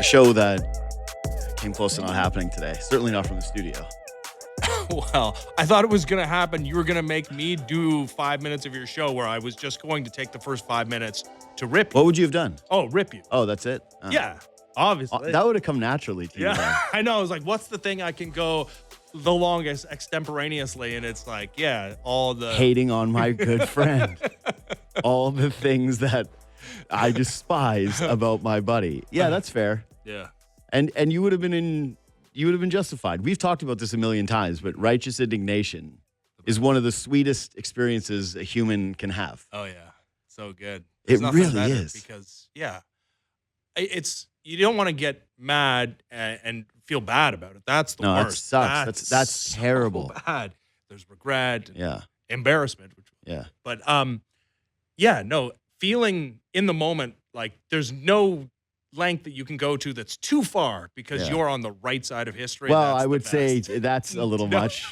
a show that came close to not happening today. Certainly not from the studio. Well, I thought it was going to happen. You were going to make me do 5 minutes of your show where I was just going to take the first 5 minutes to rip you. What would you have done? Oh, rip you. Oh, that's it? Yeah, obviously. That would have come naturally to you. Yeah, I know. I was like, what's the thing I can go the longest extemporaneously? And it's like, yeah, all the... Hating on my good friend. All the things that I despise about my buddy. Yeah, that's fair. Yeah. And you would have been justified. We've talked about this a million times, but righteous indignation is one of the sweetest experiences a human can have. Oh yeah, so good. It really is. Because it's you don't want to get mad and feel bad about it. That's the worst. That sucks. That's terrible. So bad. There's regret. Yeah. Embarrassment. Yeah. But feeling in the moment like there's no length that you can go to that's too far because you're on the right side of history. Well, I would say that's a little much.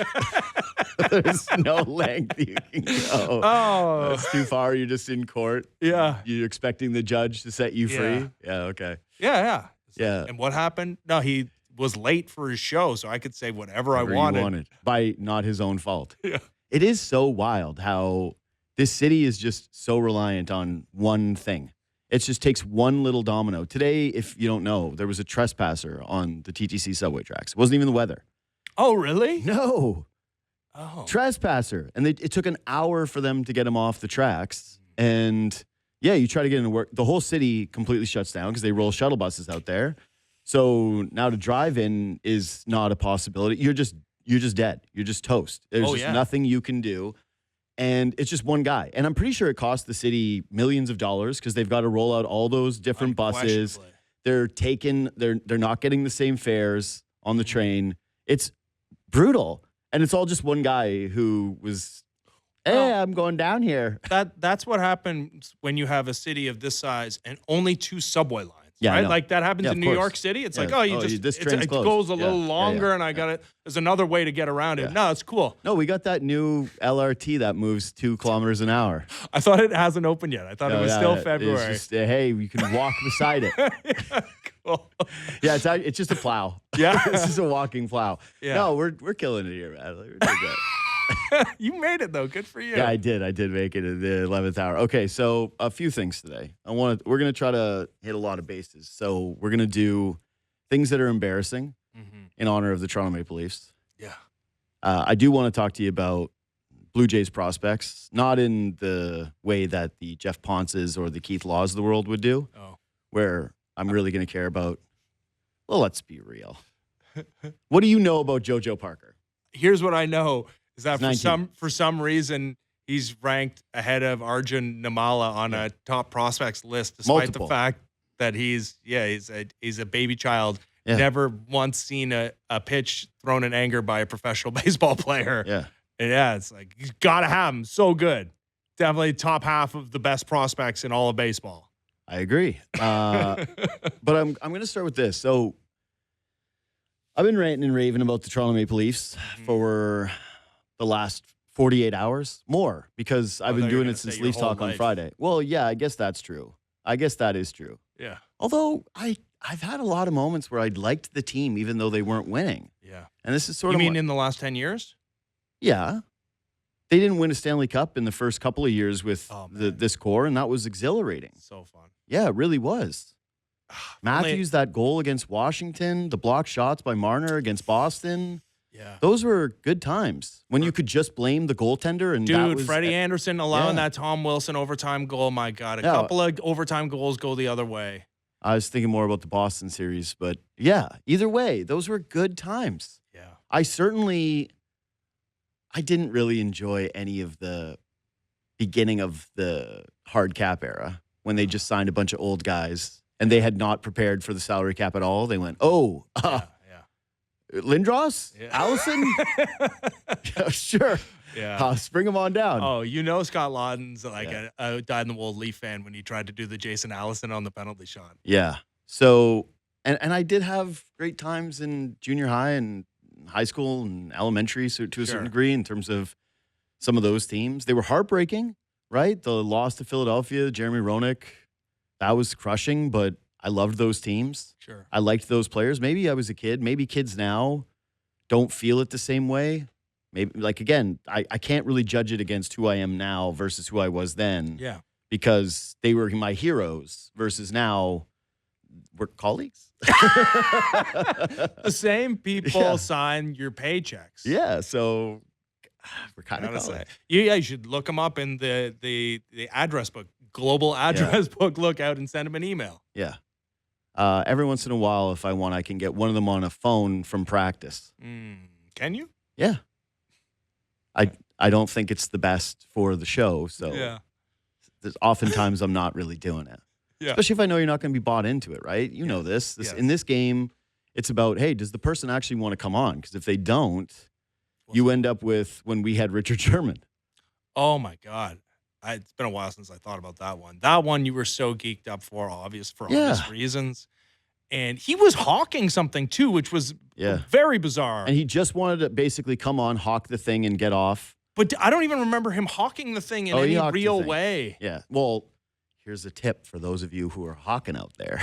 There's no length you can go. Oh. That's too far. You're just in court. Yeah. You're expecting the judge to set you free. Yeah, okay. Yeah. Yeah. And what happened? No, he was late for his show, so I could say whatever I wanted. By not his own fault. Yeah. It is so wild how this city is just so reliant on one thing. It just takes one little domino. Today, if you don't know, there was a trespasser on the TTC subway tracks. It wasn't even the weather. Oh, really? No. Oh. Trespasser. And it took an hour for them to get him off the tracks. And you try to get into work. The whole city completely shuts down because they roll shuttle buses out there. So now to drive in is not a possibility. You're just dead. You're just toast. There's nothing you can do. And it's just one guy. And I'm pretty sure it cost the city millions of dollars because they've got to roll out all those different buses. They're not getting the same fares on the train. It's brutal. And it's all just one guy who was, I'm going down here. That's what happens when you have a city of this size and only 2 subway lines. Yeah, right? Like that happens in New York City. It's like, it goes a little longer and I got it. There's another way to get around it. No, it's cool. No, we got that new LRT that moves 2 kilometers an hour. I thought it hasn't opened yet. I thought it was still February. It's just, hey, you can walk beside it. Cool. Yeah, it's just a plow. Yeah. It's just a walking plow. Yeah. No, we're killing it here, man. We're doing good. You made it though. Good for you. Yeah, I did. I did make it at the 11th hour. Okay, so a few things today. We're going to try to hit a lot of bases. So we're going to do things that are embarrassing in honor of the Toronto Maple Leafs. Yeah. I do want to talk to you about Blue Jays prospects, not in the way that the Jeff Ponces or the Keith Laws of the world would do, where I'm really going to care about, well, let's be real. What do you know about JoJo Parker? Here's what I know. Is that for some reason he's ranked ahead of Arjun Nimala on a top prospects list, despite the fact that he's a baby child, never once seen a pitch thrown in anger by a professional baseball player. Yeah, it's like he's got to have him. So good, definitely top half of the best prospects in all of baseball. I agree, but I'm going to start with this. So I've been ranting and raving about the Toronto Maple Leafs for the last 48 hours, more, because I've been doing it since Leafs Talk on Friday. Well, yeah, I guess that's true. I guess that is true. Yeah. Although I've had a lot of moments where I liked the team even though they weren't winning. Yeah. And this is sort of... You mean in the last 10 years? Yeah. They didn't win a Stanley Cup in the first couple of years with this core, and that was exhilarating. So fun. Yeah, it really was. Matthews, that goal against Washington, the blocked shots by Marner against Boston... Yeah, those were good times when you could just blame the goaltender. And Freddie Anderson allowing that Tom Wilson overtime goal. My God, a couple of overtime goals go the other way. I was thinking more about the Boston series, but either way, those were good times. Yeah, I didn't really enjoy any of the beginning of the hard cap era when they just signed a bunch of old guys and they had not prepared for the salary cap at all. They went, Lindros? Yeah. Allison? Sure. Yeah. Spring them on down. Oh, Scott Lauden's like a dyed-in-the-wool Leaf fan when he tried to do the Jason Allison on the penalty shot. Yeah. So, and I did have great times in junior high and high school and elementary to a certain degree in terms of some of those teams. They were heartbreaking, right? The loss to Philadelphia, Jeremy Roenick, that was crushing, but I loved those teams. Sure. I liked those players. Maybe I was a kid. Maybe kids now don't feel it the same way. Maybe, like, again, I can't really judge it against who I am now versus who I was then. Yeah. Because they were my heroes versus now we're colleagues. The same people sign your paychecks. Yeah, so we're kind of colleagues. You should look them up in the address book, global address book. Look out and send them an email. Yeah. Every once in a while, if I want, I can get one of them on a phone from practice. Can you? Yeah. I don't think it's the best for the show, so oftentimes I'm not really doing it. Yeah. Especially if I know you're not going to be bought into it, right? You know this. In this game, it's about, hey, does the person actually want to come on? Because if they don't, you end up with when we had Richard Sherman. Oh, my God. It's been a while since I thought about that one. That one you were so geeked up for obvious reasons. And he was hawking something, too, which was very bizarre. And he just wanted to basically come on, hawk the thing, and get off. But I don't even remember him hawking the thing in any real way. Yeah. Well, here's a tip for those of you who are hawking out there.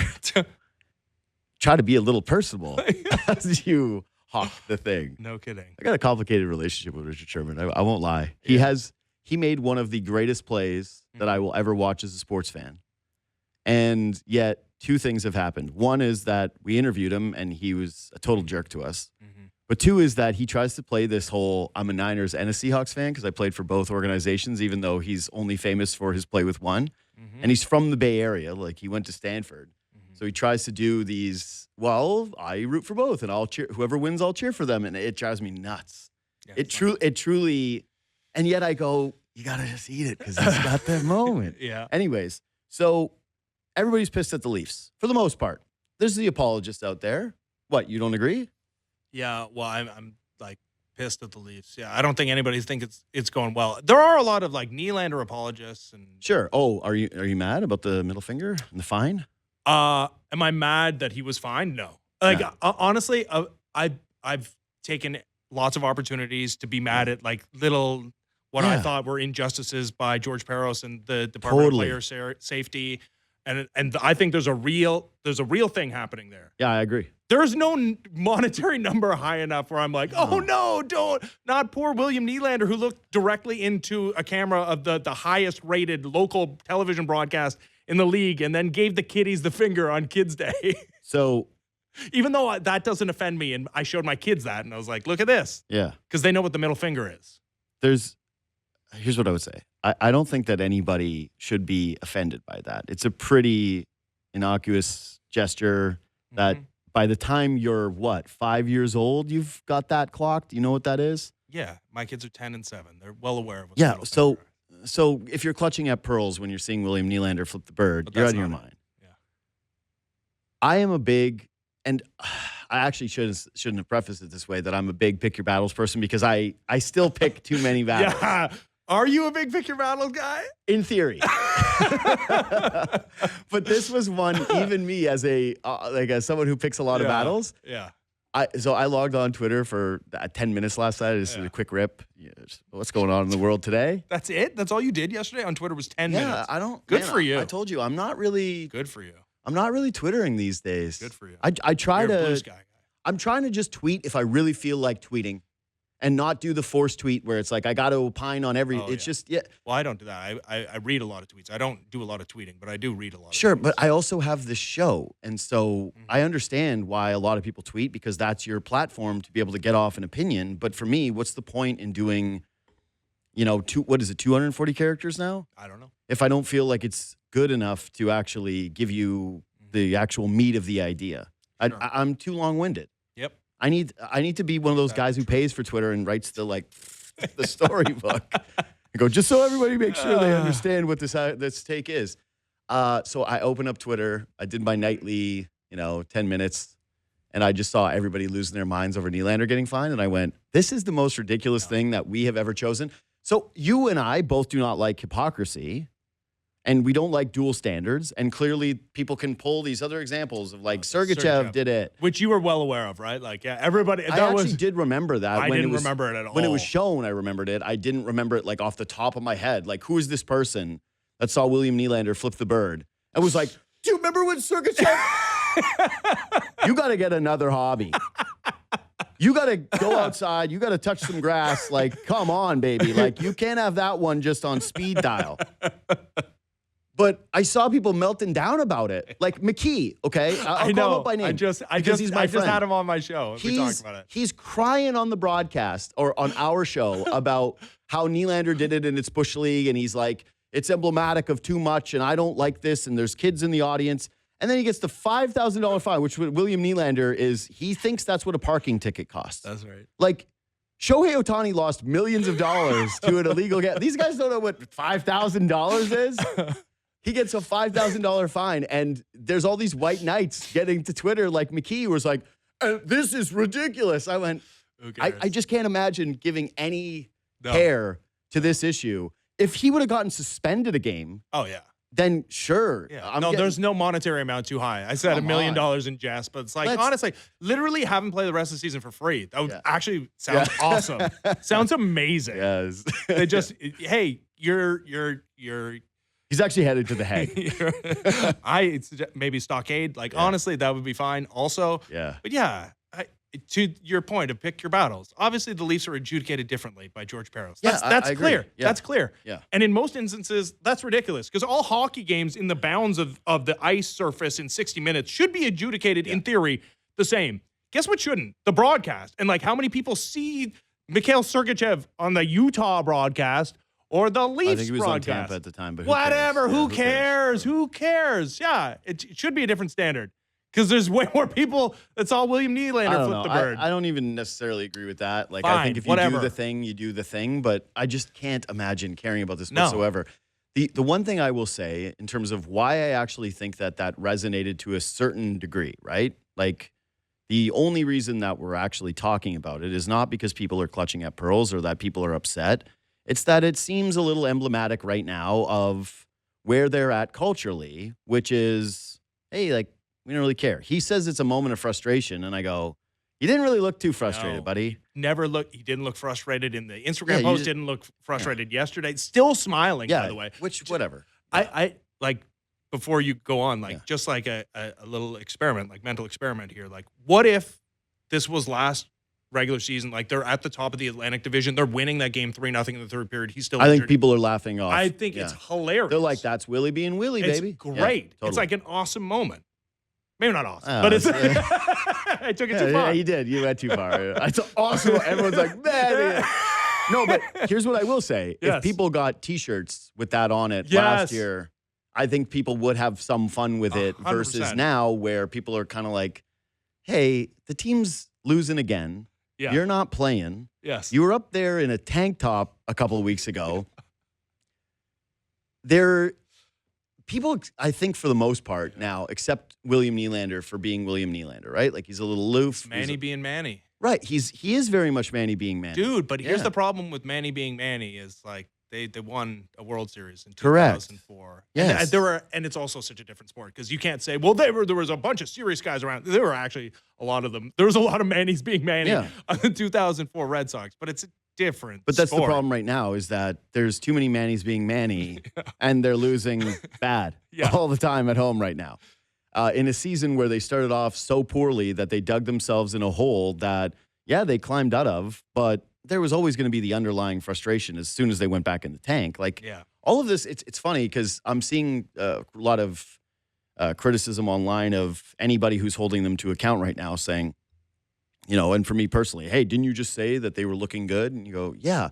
Try to be a little personable as you hawk the thing. No kidding. I got a complicated relationship with Richard Sherman. I won't lie. He made one of the greatest plays that I will ever watch as a sports fan. And yet, two things have happened. One is that we interviewed him, and he was a total jerk to us. But two is that he tries to play this whole, I'm a Niners and a Seahawks fan because I played for both organizations, even though he's only famous for his play with one. And he's from the Bay Area. Like, he went to Stanford. So he tries to do these, well, I root for both, and I'll cheer. Whoever wins, I'll cheer for them. And it drives me nuts. Yeah, it truly, and yet I go, you got to just eat it because it's got that moment. Anyways, so everybody's pissed at the Leafs for the most part. There's the apologists out there. What, you don't agree? Yeah, well, I'm like pissed at the Leafs. Yeah, I don't think anybody thinks it's going well. There are a lot of like Nylander apologists and sure. Oh, are you mad about the middle finger and the fine? Am I mad that he was fined? No. Like honestly, I've taken lots of opportunities to be mad at like little I thought were injustices by George Peros and the Department of Player Safety. And I think there's a real thing happening there. Yeah, I agree. There's no monetary number high enough where I'm like, oh no, not poor William Nylander, who looked directly into a camera of the highest rated local television broadcast in the league and then gave the kiddies the finger on Kids Day. So even though that doesn't offend me, and I showed my kids that, and I was like, look at this. Yeah. Because they know what the middle finger is. Here's what I would say. I don't think that anybody should be offended by that. It's a pretty innocuous gesture that by the time you're, 5 years old, you've got that clocked? You know what that is? Yeah. My kids are 10 and 7. They're well aware of what the middle finger is. So if you're clutching at pearls when you're seeing William Nylander flip the bird, you're out of your mind. Yeah. I am a big, and I actually shouldn't have prefaced it this way, that I'm a big pick your battles person because I still pick too many battles. Yeah. Are you a big pick your battles guy? In theory. But this was one, even me as as someone who picks a lot of battles. Yeah. So I logged on Twitter for 10 minutes last night. Just a quick rip. What's going on in the world today? That's it? That's all you did yesterday on Twitter was 10 minutes? I don't. Good for you. I told you, I'm not really. Good for you. I'm not really Twittering these days. Good for you. I try You're to. A blue sky guy. I'm trying to just tweet if I really feel like tweeting. And not do the forced tweet where it's like, I got to opine on every, just. Well, I don't do that. I read a lot of tweets. I don't do a lot of tweeting, but I do read a lot of Sure, tweets. But I also have this show. And so I understand why a lot of people tweet because that's your platform to be able to get off an opinion. But for me, what's the point in doing, 240 characters now? I don't know. If I don't feel like it's good enough to actually give you the actual meat of the idea. Sure. I'm too long-winded. Yep. I need to be one of those guys who pays for Twitter and writes the storybook. I go, just so everybody makes sure they understand what this take is. So I open up Twitter. I did my nightly, 10 minutes, and I just saw everybody losing their minds over Nylander getting fined, and I went, this is the most ridiculous thing that we have ever chosen. So you and I both do not like hypocrisy. And we don't like dual standards. And clearly people can pull these other examples of Sergachev did it. Which you were well aware of, right? Like, yeah, everybody. I actually did remember that. I didn't remember it at all. When it was shown, I remembered it. I didn't remember it off the top of my head. Like, who is this person that saw William Nylander flip the bird? I was like, Do you remember when Sergachev? You got to get another hobby. You got to go outside. You got to touch some grass. Like, come on, baby. Like, you can't have that one just on speed dial. But I saw people melting down about it. Like McKee, okay? I'll call him up by name. I just had him on my show. We talked about it. He's crying on the broadcast or on our show about how Nylander did it in its Bush League. And he's like, it's emblematic of too much. And I don't like this. And there's kids in the audience. And then he gets the $5,000 fine, which William Nylander is, he thinks that's what a parking ticket costs. That's right. Like, Shohei Ohtani lost millions of dollars to an illegal gas. These guys don't know what $5,000 is. He gets a $5,000 fine, and there's all these white knights getting to Twitter like McKee was like, this is ridiculous. I went, I just can't imagine giving any care to this issue. If he would have gotten suspended a game, then sure. Yeah. There's no monetary amount too high. I said $1 million in jest, but it's like, honestly, literally have him play the rest of the season for free. That would actually sound awesome. Sounds amazing. Yes. They just, hey, you're He's actually headed to The Hague. Maybe Stockade. Like, honestly, that would be fine also. Yeah. But yeah, to your point of pick your battles, obviously the Leafs are adjudicated differently by George Parros. That's clear. Yeah. That's clear. Yeah. And in most instances, that's ridiculous because all hockey games in the bounds of the ice surface in 60 minutes should be adjudicated, in theory, the same. Guess what shouldn't? The broadcast. And like how many people see Mikhail Sergachev on the Utah broadcast or the Leafs broadcast? I think he was on Tampa at the time, but whatever. Who cares? Who cares? Yeah, it should be a different standard. Because there's way more people. That's all William Nylander flipped the bird. I don't even necessarily agree with that. Like, fine, I think if you do the thing, you do the thing. But I just can't imagine caring about this whatsoever. The one thing I will say in terms of why I actually think that resonated to a certain degree, right? Like, the only reason that we're actually talking about it is not because people are clutching at pearls or that people are upset. It's that it seems a little emblematic right now of where they're at culturally, which is, hey, like, we don't really care. He says it's a moment of frustration, and I go, you didn't really look too frustrated, buddy. He didn't look frustrated in the Instagram post, didn't look frustrated yesterday. Still smiling, by the way. Which, whatever. I like, before you go on, like, just like a little experiment, like mental experiment here. Like, what if this was last regular season? Like, they're at the top of the Atlantic Division. They're winning that game 3-0 in the third period. He's still I think people are laughing off. I think it's hilarious. They're like, that's Willie being Willie, baby. It's great. Yeah, totally. It's like an awesome moment. Maybe not awesome, but it's. I took it too far. Yeah, you did. You went too far. It's awesome. Everyone's like, man. No, but here's what I will say. If people got T-shirts with that on it last year, I think people would have some fun with it 100%. versus now where people are kind of like, hey, the team's losing again. Yeah. You're not playing. Yes. You were up there in a tank top a couple of weeks ago. People, I think, for the most part now, accept William Nylander for being William Nylander, right? Like, he's a little aloof. It's Manny being Manny. Right. He is very much Manny being Manny. Dude, but here's the problem with Manny being Manny is, like, they won a World Series in 2004. Yes. And it's also such a different sport because you can't say, well, there was a bunch of serious guys around. There were actually a lot of them. There was a lot of Mannys being Manny on the 2004 Red Sox, but it's different. But that's the problem right now is that there's too many Mannys being Manny and they're losing bad all the time at home right now. In a season where they started off so poorly that they dug themselves in a hole that, they climbed out of, but there was always going to be the underlying frustration as soon as they went back in the tank. Like, all of this, it's funny because I'm seeing a lot of criticism online of anybody who's holding them to account right now saying, and for me personally, hey, didn't you just say that they were looking good? And you go, yeah.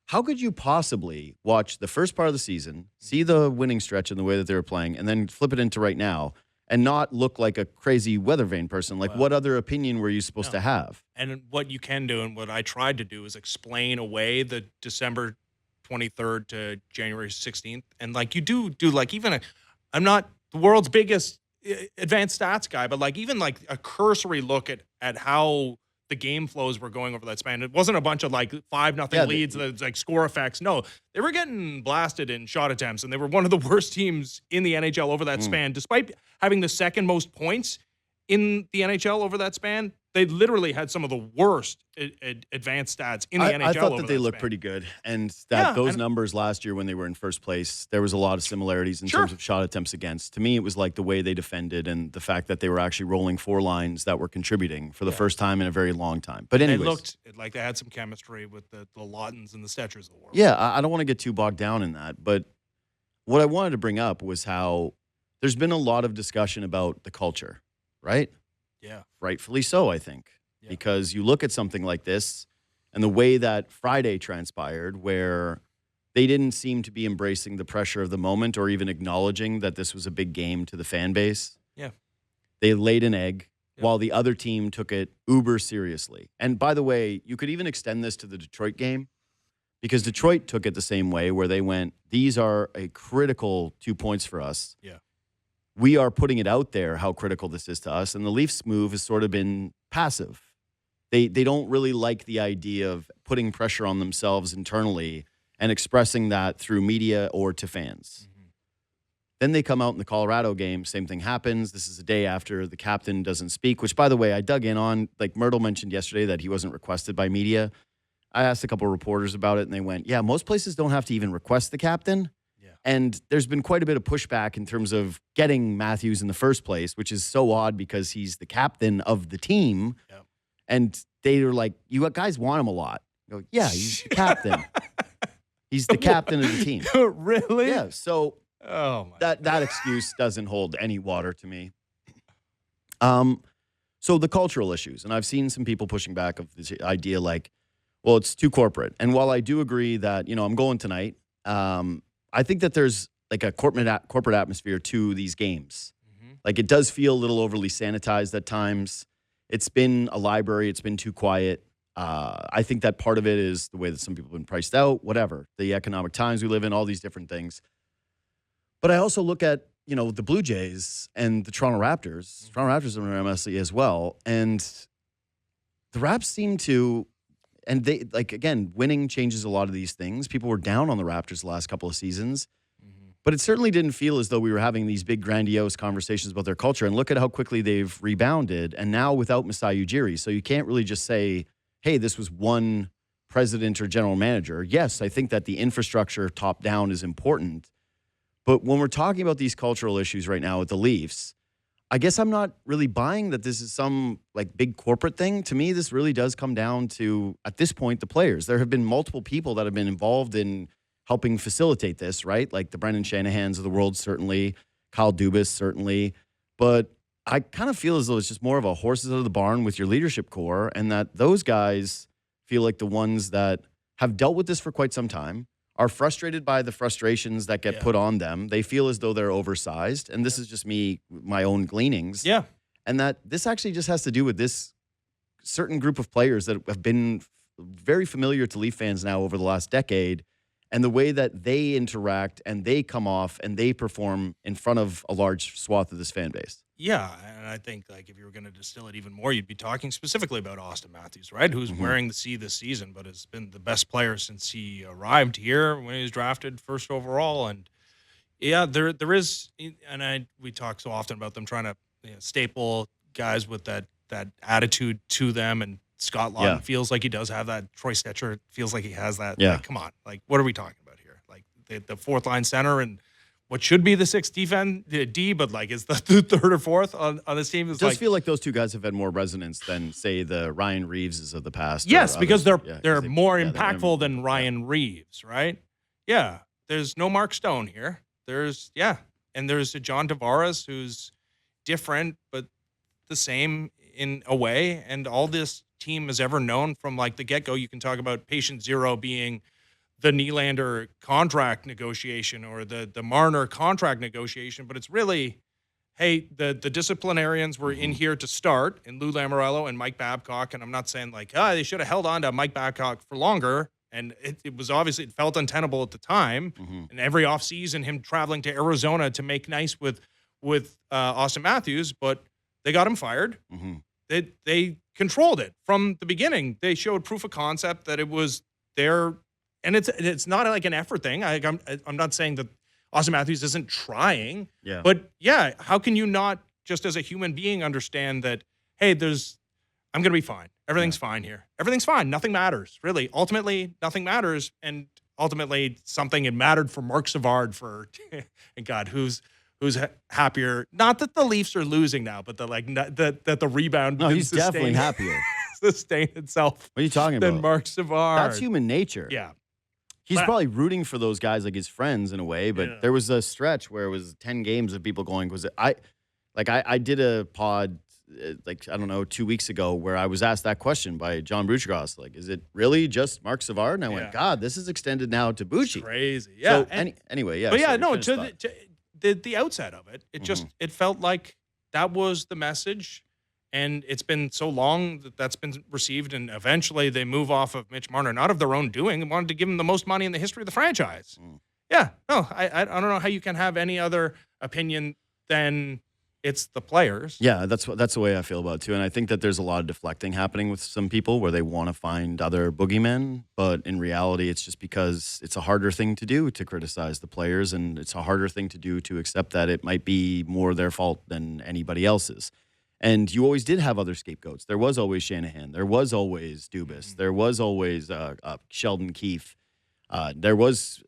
How could you possibly watch the first part of the season, see the winning stretch and the way that they were playing, and then flip it into right now and not look like a crazy weather vane person? Like, what other opinion were you supposed to have? And what you can do and what I tried to do is explain away the December 23rd to January 16th. And, like, you do like even I'm not the world's biggest advanced stats guy, but like even like a cursory look at how the game flows were going over that span. It wasn't a bunch of like 5-0 leads, like score effects. No, they were getting blasted in shot attempts, and they were one of the worst teams in the NHL over that span. Despite having the second most points in the NHL over that span, they literally had some of the worst advanced stats in the NHL. I thought that they looked pretty good, and that those numbers last year when they were in first place, there was a lot of similarities in terms of shot attempts against. To me, it was like the way they defended and the fact that they were actually rolling 4 lines that were contributing for the first time in a very long time. But anyways, they looked like they had some chemistry with the Lautens and the Stetchers of the world. Yeah, I don't want to get too bogged down in that, but what I wanted to bring up was how there's been a lot of discussion about the culture, right? Yeah. Rightfully so, I think, because you look at something like this and the way that Friday transpired, where they didn't seem to be embracing the pressure of the moment or even acknowledging that this was a big game to the fan base. Yeah. They laid an egg while the other team took it uber seriously. And by the way, you could even extend this to the Detroit game because Detroit took it the same way, where they went, these are a critical 2 points for us. Yeah. We are putting it out there how critical this is to us. And the Leafs move has sort of been passive. They don't really like the idea of putting pressure on themselves internally and expressing that through media or to fans. Mm-hmm. Then they come out in the Colorado game. Same thing happens. This is a day after the captain doesn't speak, which, by the way, I dug in on. Like Myrtle mentioned yesterday that he wasn't requested by media. I asked a couple of reporters about it, and they went, yeah, most places don't have to even request the captain. And there's been quite a bit of pushback in terms of getting Matthews in the first place, which is so odd because he's the captain of the team. Yep. And they were like, you guys want him a lot. I go, yeah, he's the captain. He's the captain of the team. Really? Yeah. So that excuse doesn't hold any water to me. So the cultural issues, and I've seen some people pushing back of this idea like, well, it's too corporate. And while I do agree that, I'm going tonight, I think that there's like a corporate atmosphere to these games. Mm-hmm. Like it does feel a little overly sanitized at times. It's been a library. It's been too quiet. I think that part of it is the way that some people have been priced out, whatever, the economic times we live in, all these different things. But I also look at, the Blue Jays and the Toronto Raptors. Mm-hmm. Toronto Raptors are in MLC as well. And the Raps seem to... And they, again, winning changes a lot of these things. People were down on the Raptors the last couple of seasons. Mm-hmm. But it certainly didn't feel as though we were having these big, grandiose conversations about their culture. And look at how quickly they've rebounded. And now without Masai Ujiri. So you can't really just say, hey, this was one president or general manager. Yes, I think that the infrastructure top down is important. But when we're talking about these cultural issues right now with the Leafs, I guess I'm not really buying that this is some big corporate thing. To me, this really does come down to, at this point, the players. There have been multiple people that have been involved in helping facilitate this, right? Like the Brendan Shanahans of the world, certainly. Kyle Dubas, certainly. But I kind of feel as though it's just more of a horses out of the barn with your leadership core, and that those guys feel like the ones that have dealt with this for quite some time, are frustrated by the frustrations that get put on them. They feel as though they're oversized. And this is just my own gleanings. Yeah. And that this actually just has to do with this certain group of players that have been very familiar to Leaf fans now over the last decade, and the way that they interact and they come off and they perform in front of a large swath of this fan base. Yeah, and I think if you were going to distill it even more, you'd be talking specifically about Austin Matthews, right? Who's wearing the C this season, but has been the best player since he arrived here when he was drafted first overall. And yeah, there is, and we talk so often about them trying to staple guys with that attitude to them. And Scott Laughton feels like he does have that. Troy Stetcher feels like he has that. Yeah. Come on, what are we talking about here? The fourth line center and what should be the sixth D, but is the third or fourth on this team. It does feel like those two guys have had more resonance than, say, the Ryan Reeveses of the past. Yes, because they're more impactful than Ryan Reeves, right? Yeah, there's no Mark Stone here. There's a John Tavares who's different, but the same in a way. And all this team has ever known from the get-go. You can talk about patient zero being the Nylander contract negotiation or the Marner contract negotiation, but it's really, hey, the disciplinarians were in here to start, and Lou Lamoriello and Mike Babcock, and I'm not saying they should have held on to Mike Babcock for longer, and it was obviously, it felt untenable at the time, and every offseason him traveling to Arizona to make nice with Austin Matthews, but they got him fired. They controlled it from the beginning. They showed proof of concept that it was their. And it's not an effort thing. I'm not saying that Austin Matthews isn't trying. Yeah. But how can you not just as a human being understand that, hey, there's I'm going to be fine. Everything's fine here. Everything's fine. Nothing matters, really. Ultimately, nothing matters. And ultimately, something it mattered for Marc Savard for, and God, who's happier? Not that the Leafs are losing now, but that the rebound. No, he's definitely happier. Sustain itself. What are you talking about? Than Marc Savard. That's human nature. Yeah. He's probably rooting for those guys like his friends in a way, but there was a stretch where it was 10 games of people going, I did a pod, I don't know, 2 weeks ago where I was asked that question by John Buchgras, like, is it really just Marc Savard? And I went, God, this is extended now to Bucci. Crazy. Yeah. So anyway, yeah. But yeah, no, to the outset of it, it felt like that was the message. And it's been so long that's been received, and eventually they move off of Mitch Marner, not of their own doing, and wanted to give him the most money in the history of the franchise. Yeah, no, I don't know how you can have any other opinion than it's the players. Yeah, that's the way I feel about it too. And I think that there's a lot of deflecting happening with some people where they want to find other boogeymen, but in reality, it's just because it's a harder thing to do to criticize the players, and it's a harder thing to do to accept that it might be more their fault than anybody else's. And you always did have other scapegoats. There was always Shanahan. There was always Dubas. There was always Sheldon Keefe. There was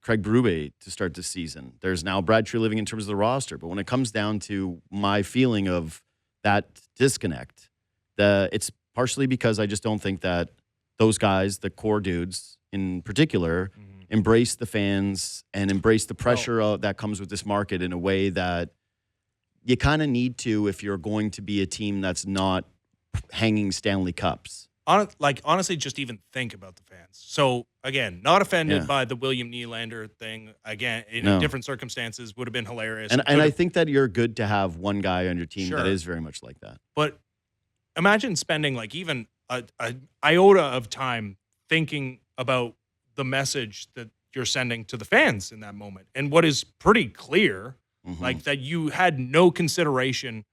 Craig Berube to start the season. There's now Brad Treliving in terms of the roster. But when it comes down to my feeling of that disconnect, it's partially because I just don't think that those guys, the core dudes in particular, embrace the fans and embrace the pressure that comes with this market in a way that you kind of need to if you're going to be a team that's not hanging Stanley Cups. Honestly, just even think about the fans. So, again, not offended by the William Nylander thing. Again, in different circumstances, would have been hilarious. And I think that you're good to have one guy on your team that is very much like that. But imagine spending even a iota of time thinking about the message that you're sending to the fans in that moment. And what is pretty clear, that you had no consideration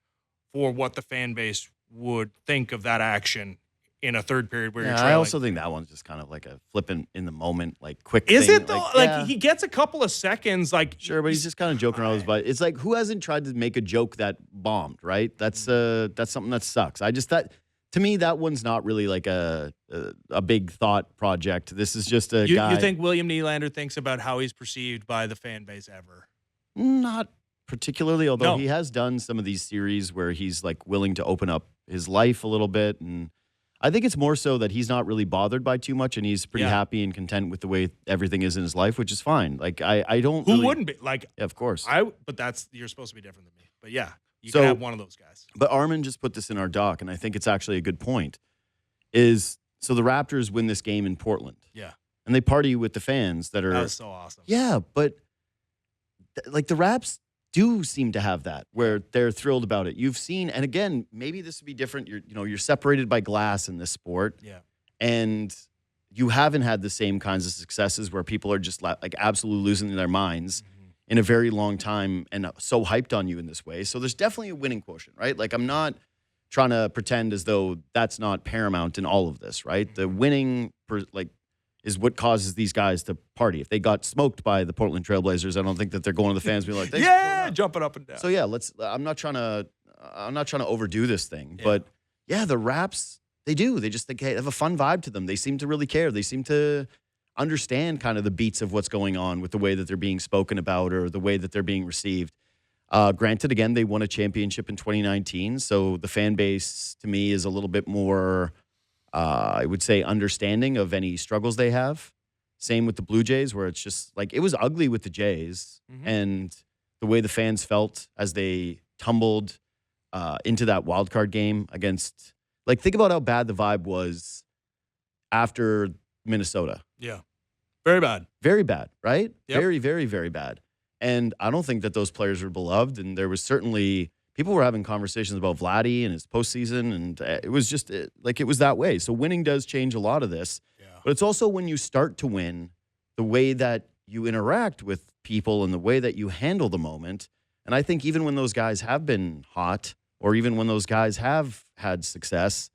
for what the fan base would think of that action in a third period where you're trailing. I also think that one's just kind of like a flipping in the moment, quick Is thing. It though? He gets a couple of seconds, Sure, but he's just kind of joking around with his butt. It's like, who hasn't tried to make a joke that bombed, right? That's something that sucks. To me, that one's not really like a big thought project. This is just a guy. You think William Nylander thinks about how he's perceived by the fan base ever? Not particularly, although he has done some of these series where he's willing to open up his life a little bit, and I think it's more so that he's not really bothered by too much, and he's pretty happy and content with the way everything is in his life, which is fine. I don't. Who wouldn't be? Yeah, of course. But you're supposed to be different than me. But yeah, you can have one of those guys. But Armin just put this in our doc, and I think it's actually a good point. So the Raptors win this game in Portland. Yeah, and they party with the fans that are. That's so awesome. Yeah, but the Raps do seem to have that where they're thrilled about it. You've seen, and again, maybe this would be different. You're separated by glass in this sport. Yeah. And you haven't had the same kinds of successes where people are just absolutely losing their minds in a very long time and so hyped on you in this way. So there's definitely a winning quotient, right? I'm not trying to pretend as though that's not paramount in all of this, right? The winning is what causes these guys to party. If they got smoked by the Portland Trailblazers, I don't think that they're going to the fans being like, jumping up and down. So yeah, I'm not trying to overdo this thing, but yeah, the Raps, they do. They just they have a fun vibe to them. They seem to really care. They seem to understand kind of the beats of what's going on with the way that they're being spoken about or the way that they're being received. Granted, again, they won a championship in 2019, so the fan base to me is a little bit more. I would say understanding of any struggles they have. Same with the Blue Jays, where it's just it was ugly with the Jays and the way the fans felt as they tumbled into that wild card game against. Think about how bad the vibe was after Minnesota. Yeah, very bad. Very bad, right? Yep. Very, very, very bad. And I don't think that those players were beloved. And there was certainly. People were having conversations about Vladdy and his postseason, and it was just it was that way. So winning does change a lot of this. Yeah. But it's also when you start to win, the way that you interact with people and the way that you handle the moment. And I think even when those guys have been hot or even when those guys have had success,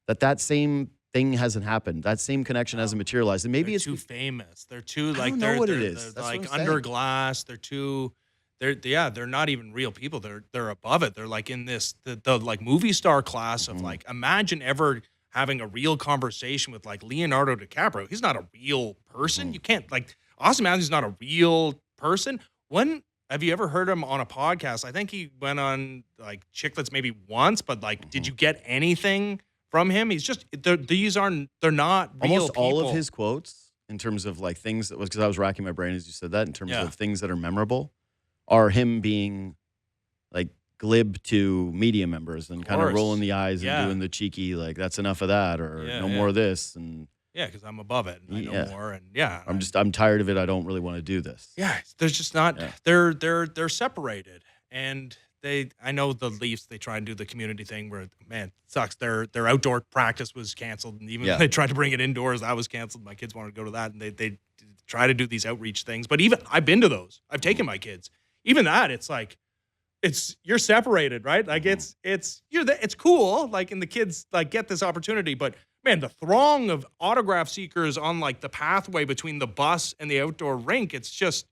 that same thing hasn't happened. That same connection hasn't materialized. And maybe they're it's too famous. They're too I don't know what it is. They're under glass. They're too they're not even real people. They're above it. They're like in this the like movie star class of like, imagine ever having a real conversation with like Leonardo DiCaprio. He's not a real person. You can't, like, Austin Matthews is not a real person. When have you ever heard him on a podcast? I think he went on like Chiclets maybe once, but like, did you get anything from him? He's just, they're not real Almost people. all of his quotes in terms of like things that was, because I was racking my brain as you said that, in terms of things that are memorable, are him being like glib to media members and kind of rolling the eyes and doing the cheeky, like, that's enough of that, or no more of this. And because I'm above it and I know more. And I'm tired of it. I don't really want to do this. There's just not, they're separated. And I know the Leafs, they try and do the community thing where, man, it sucks. Their outdoor practice was canceled. And even when they tried to bring it indoors, that was canceled. My kids wanted to go to that. And they try to do these outreach things. But even I've been to those. I've taken my kids. Even that, it's like, you're separated, right? Like it's cool. Like, and the kids like get this opportunity, but man, the throng of autograph seekers on like the pathway between the bus and the outdoor rink, it's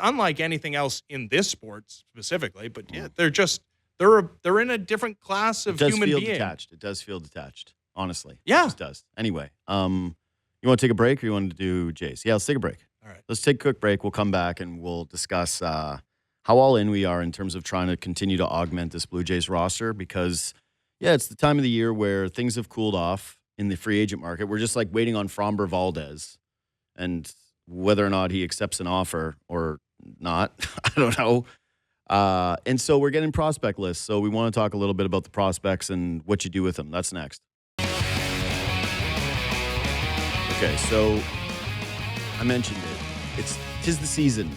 unlike anything else in this sport specifically. But they're in a different class of human being. It does feel detached, honestly. Yeah. It just does. Anyway, you want to take a break or you want to do Jace? Yeah, let's take a break. All right. Let's take a quick break. We'll come back and we'll discuss how all in we are in terms of trying to continue to augment this Blue Jays roster, because, it's the time of the year where things have cooled off in the free agent market. We're just like waiting on Framber Valdez and whether or not he accepts an offer or not. I don't know. And so we're getting prospect lists. So we want to talk a little bit about the prospects and what you do with them. That's next. Okay, so I mentioned it. Tis the season.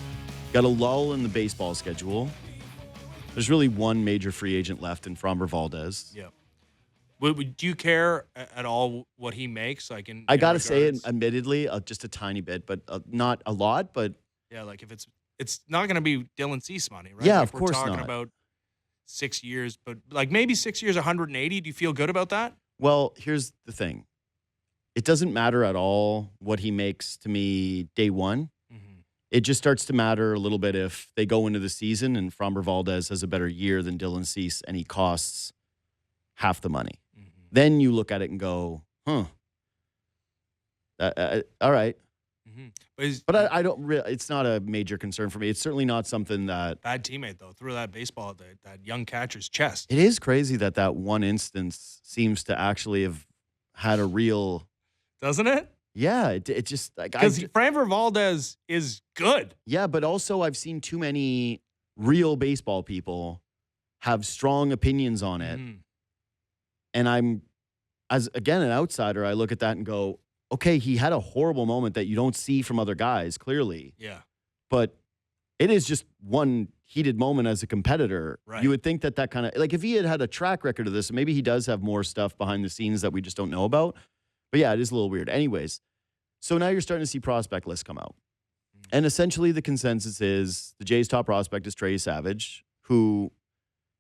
Got a lull in the baseball schedule. There's really one major free agent left in Framber Valdez. Yeah. Would you care at all what he makes? Like I got to say it, admittedly, just a tiny bit, but not a lot. But yeah, like if it's not going to be Dylan Cease money, right? Yeah, like of course not. We're talking about 6 years, but like maybe 6 years, 180. Do you feel good about that? Well, here's the thing. It doesn't matter at all what he makes to me day one. It just starts to matter a little bit if they go into the season and Framber Valdez has a better year than Dylan Cease and he costs half the money. Then you look at it and go, all right. But I don't really, it's not a major concern for me. It's certainly not something that. Bad teammate, though. Threw that baseball at that young catcher's chest. It is crazy that one instance seems to actually have had a real. Doesn't it? Yeah, it just like, because Framber Valdez is good. Yeah, but also I've seen too many real baseball people have strong opinions on it, and I'm, as again an outsider, I look at that and go, okay, he had a horrible moment that you don't see from other guys clearly. Yeah, but it is just one heated moment as a competitor. Right. You would think that kind of, like, if he had a track record of this, maybe he does have more stuff behind the scenes that we just don't know about. But yeah, it is a little weird. Anyways. So now you're starting to see prospect lists come out. And essentially the consensus is the Jays' top prospect is Trey Savage, who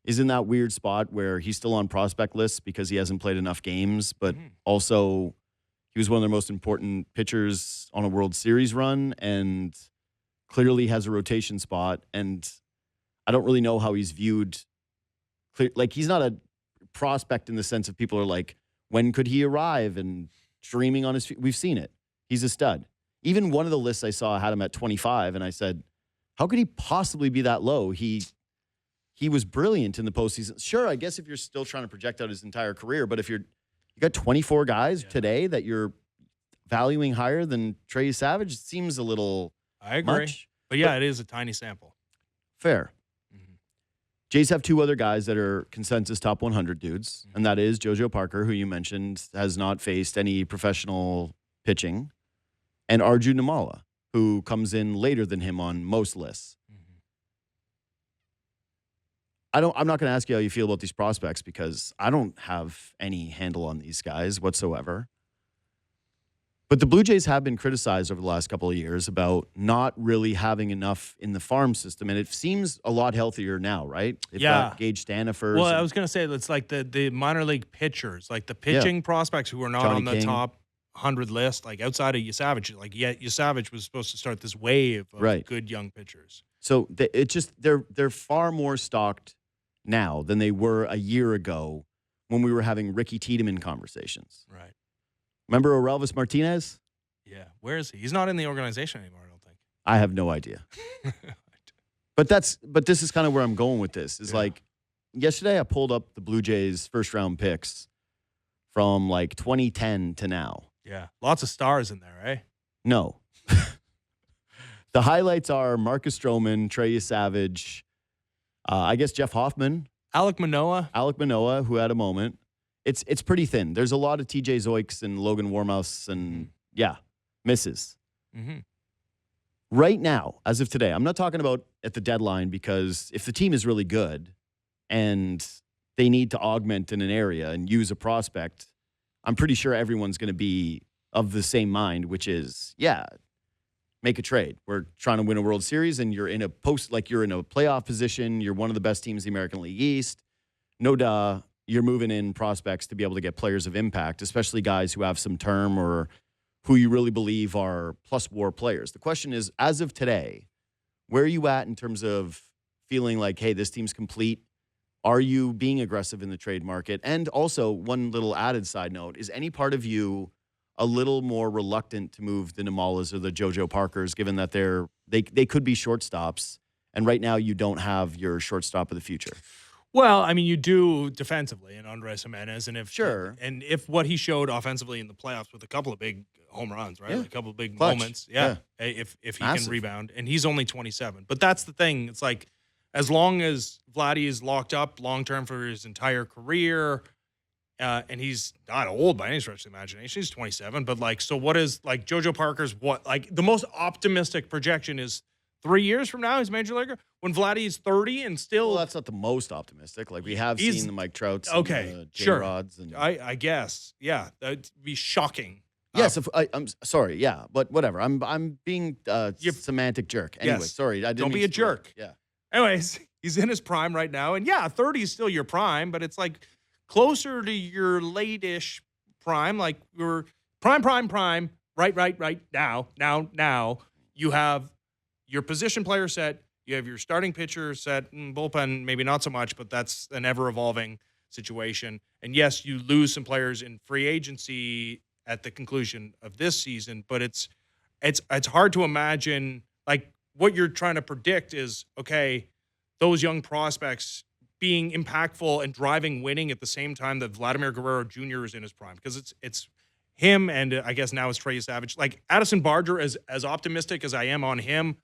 is in that weird spot where he's still on prospect lists because he hasn't played enough games, but also he was one of their most important pitchers on a World Series run and clearly has a rotation spot. And I don't really know how he's viewed. Like, he's not a prospect in the sense of people are like, when could he arrive? And streaming on his feet. We've seen it. He's a stud. Even one of the lists I saw had him at 25, and I said, how could he possibly be that low? He was brilliant in the postseason. Sure, I guess if you're still trying to project out his entire career, but if you got 24 guys today that you're valuing higher than Trey Savage, it seems a little I agree. much. But yeah, it is a tiny sample. Fair. Jays have two other guys that are consensus top 100 dudes, and that is JoJo Parker, who you mentioned has not faced any professional pitching, and Arjun Nimmala, who comes in later than him on most lists. I'm not going to ask you how you feel about these prospects because I don't have any handle on these guys whatsoever. But the Blue Jays have been criticized over the last couple of years about not really having enough in the farm system, and it seems a lot healthier now, right? They've got Gage Stanifers. Well, I was going to say it's like the minor league pitchers, like the pitching prospects who are not on the top 100 list, like outside of Yasavage. Like, Yasavage was supposed to start this wave of good young pitchers. So they're far more stocked now than they were a year ago when we were having Ricky Tiedemann conversations. Right. Remember Orelvis Martinez? Yeah. Where is he? He's not in the organization anymore, I don't think. I have no idea. But this is kind of where I'm going with this. Is like yesterday I pulled up the Blue Jays first round picks from like 2010 to now. Yeah. Lots of stars in there, eh? No. The highlights are Marcus Stroman, Trey Savage, I guess Jeff Hoffman. Alek Manoah, who had a moment. It's pretty thin. There's a lot of TJ Zoiks and Logan Warmouse and, misses. Mm-hmm. Right now, as of today, I'm not talking about at the deadline because if the team is really good and they need to augment in an area and use a prospect, I'm pretty sure everyone's going to be of the same mind, which is, make a trade. We're trying to win a World Series and you're in a playoff position. You're one of the best teams in the American League East. No duh. You're moving in prospects to be able to get players of impact, especially guys who have some term or who you really believe are plus WAR players. The question is, as of today, where are you at in terms of feeling like, hey, this team's complete? Are you being aggressive in the trade market? And also, one little added side note, is any part of you a little more reluctant to move the Namalas or the JoJo Parkers, given that they could be shortstops, and right now you don't have your shortstop of the future? Well, I mean, you do defensively in Andres Jimenez, and if what he showed offensively in the playoffs with a couple of big home runs, right, a couple of big moments, if he can rebound, and he's only 27. But that's the thing; it's like as long as Vladdy is locked up long term for his entire career. And he's not old by any stretch of the imagination. He's 27. But, so what is, JoJo Parker's the most optimistic projection is 3 years from now he's major leaguer? When Vladdy's 30 and still... Well, that's not the most optimistic. We have seen the Mike Trouts and the J-Rods. And I guess. Yeah. That'd be shocking. Yes. I'm sorry. Yeah. But whatever. I'm being a semantic jerk. Anyway, sorry. I didn't Don't be a jerk. Yeah. Anyways, he's in his prime right now. And, 30 is still your prime, but it's closer to your late-ish prime, your prime, right now. You have your position player set, you have your starting pitcher set, bullpen maybe not so much, but that's an ever-evolving situation. And yes, you lose some players in free agency at the conclusion of this season, but it's hard to imagine, what you're trying to predict is, okay, those young prospects being impactful and driving winning at the same time that Vladimir Guerrero Jr. is in his prime. Because it's him and I guess now it's Trey Savage. Addison Barger, as optimistic as I am on him,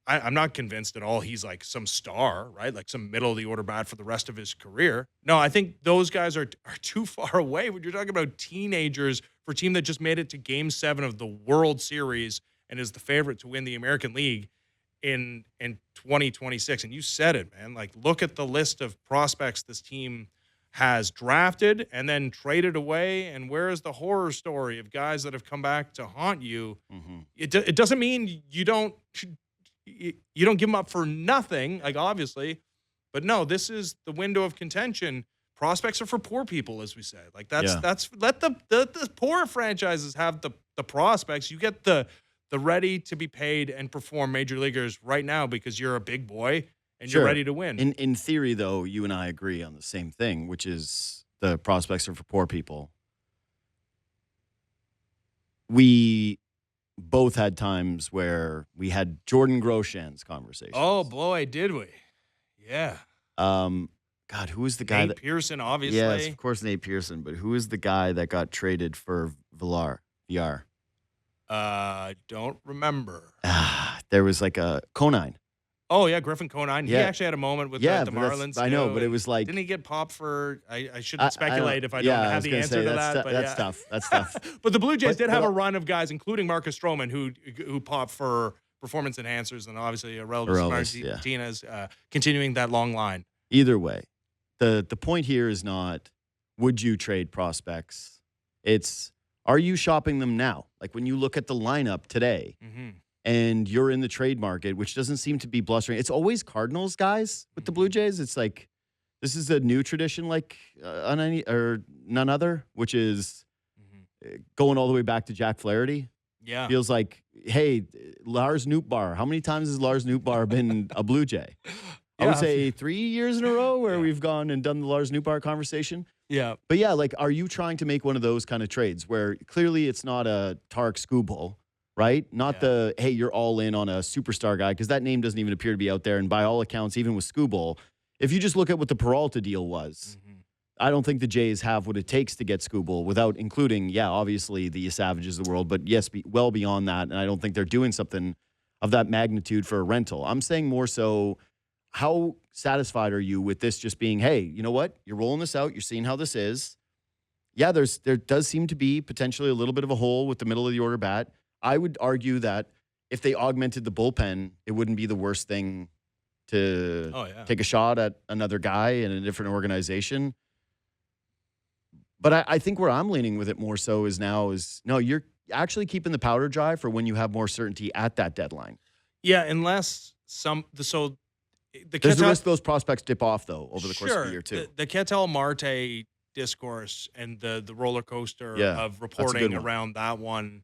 I'm not convinced at all he's some star, right? Some middle-of-the-order bat for the rest of his career. No, I think those guys are too far away. When you're talking about teenagers for a team that just made it to Game 7 of the World Series and is the favorite to win the American League in 2026. And you said it, man. Look at the list of prospects this team has drafted and then traded away. And where is the horror story of guys that have come back to haunt you? Mm-hmm. It doesn't mean you don't give them up for nothing, obviously. But no, this is the window of contention. Prospects are for poor people, as we say. Let the poor franchises have the prospects. You get the ready to be paid and perform major leaguers right now because you're a big boy and you're ready to win. In theory, though, you and I agree on the same thing, which is the prospects are for poor people. We both had times where we had Jordan Grosjean's conversation. Oh, boy, did we. Yeah. God, who was the guy? Nate Pearson, obviously. Yes, of course, Nate Pearson. But who is the guy that got traded for VR? Don't remember. There was a Conine. Oh, yeah, Griffin Conine. Yeah. He actually had a moment with the Marlins. I know, but it was Didn't he get popped for... I shouldn't speculate if I don't have the answer to that. But that's tough. That's tough. But the Blue Jays did have a run of guys, including Marcus Stroman, who popped for performance enhancers, and obviously Orelvis Martinez continuing that long line. Either way, the point here is not, would you trade prospects? It's, are you shopping them now? When you look at the lineup today, and you're in the trade market, which doesn't seem to be blustering. It's always Cardinals guys with the Blue Jays. It's this is a new tradition none other, which is going all the way back to Jack Flaherty. Yeah. Feels like, hey, Lars Nootbaar. How many times has Lars Nootbaar been a Blue Jay? I would say 3 years in a row where we've gone and done the Lars Nootbaar conversation. Yeah. But yeah, like, are you trying to make one of those kind of trades where clearly it's not a Tarek Skubal, right? Not the, hey, you're all in on a superstar guy, because that name doesn't even appear to be out there. And by all accounts, even with Skubal, if you just look at what the Peralta deal was, I don't think the Jays have what it takes to get Skubal without including, obviously the Savages of the world, but yes, well beyond that. And I don't think they're doing something of that magnitude for a rental. I'm saying more so, how satisfied are you with this just being, hey, you know what? You're rolling this out. You're seeing how this is. Yeah, there does seem to be potentially a little bit of a hole with the middle of the order bat. I would argue that if they augmented the bullpen, it wouldn't be the worst thing to take a shot at another guy in a different organization. But I think where I'm leaning with it more so is no, you're actually keeping the powder dry for when you have more certainty at that deadline. Yeah, unless there's the risk those prospects dip off, though, over the course of the year, too. The Ketel Marte discourse and the roller coaster of reporting around that one.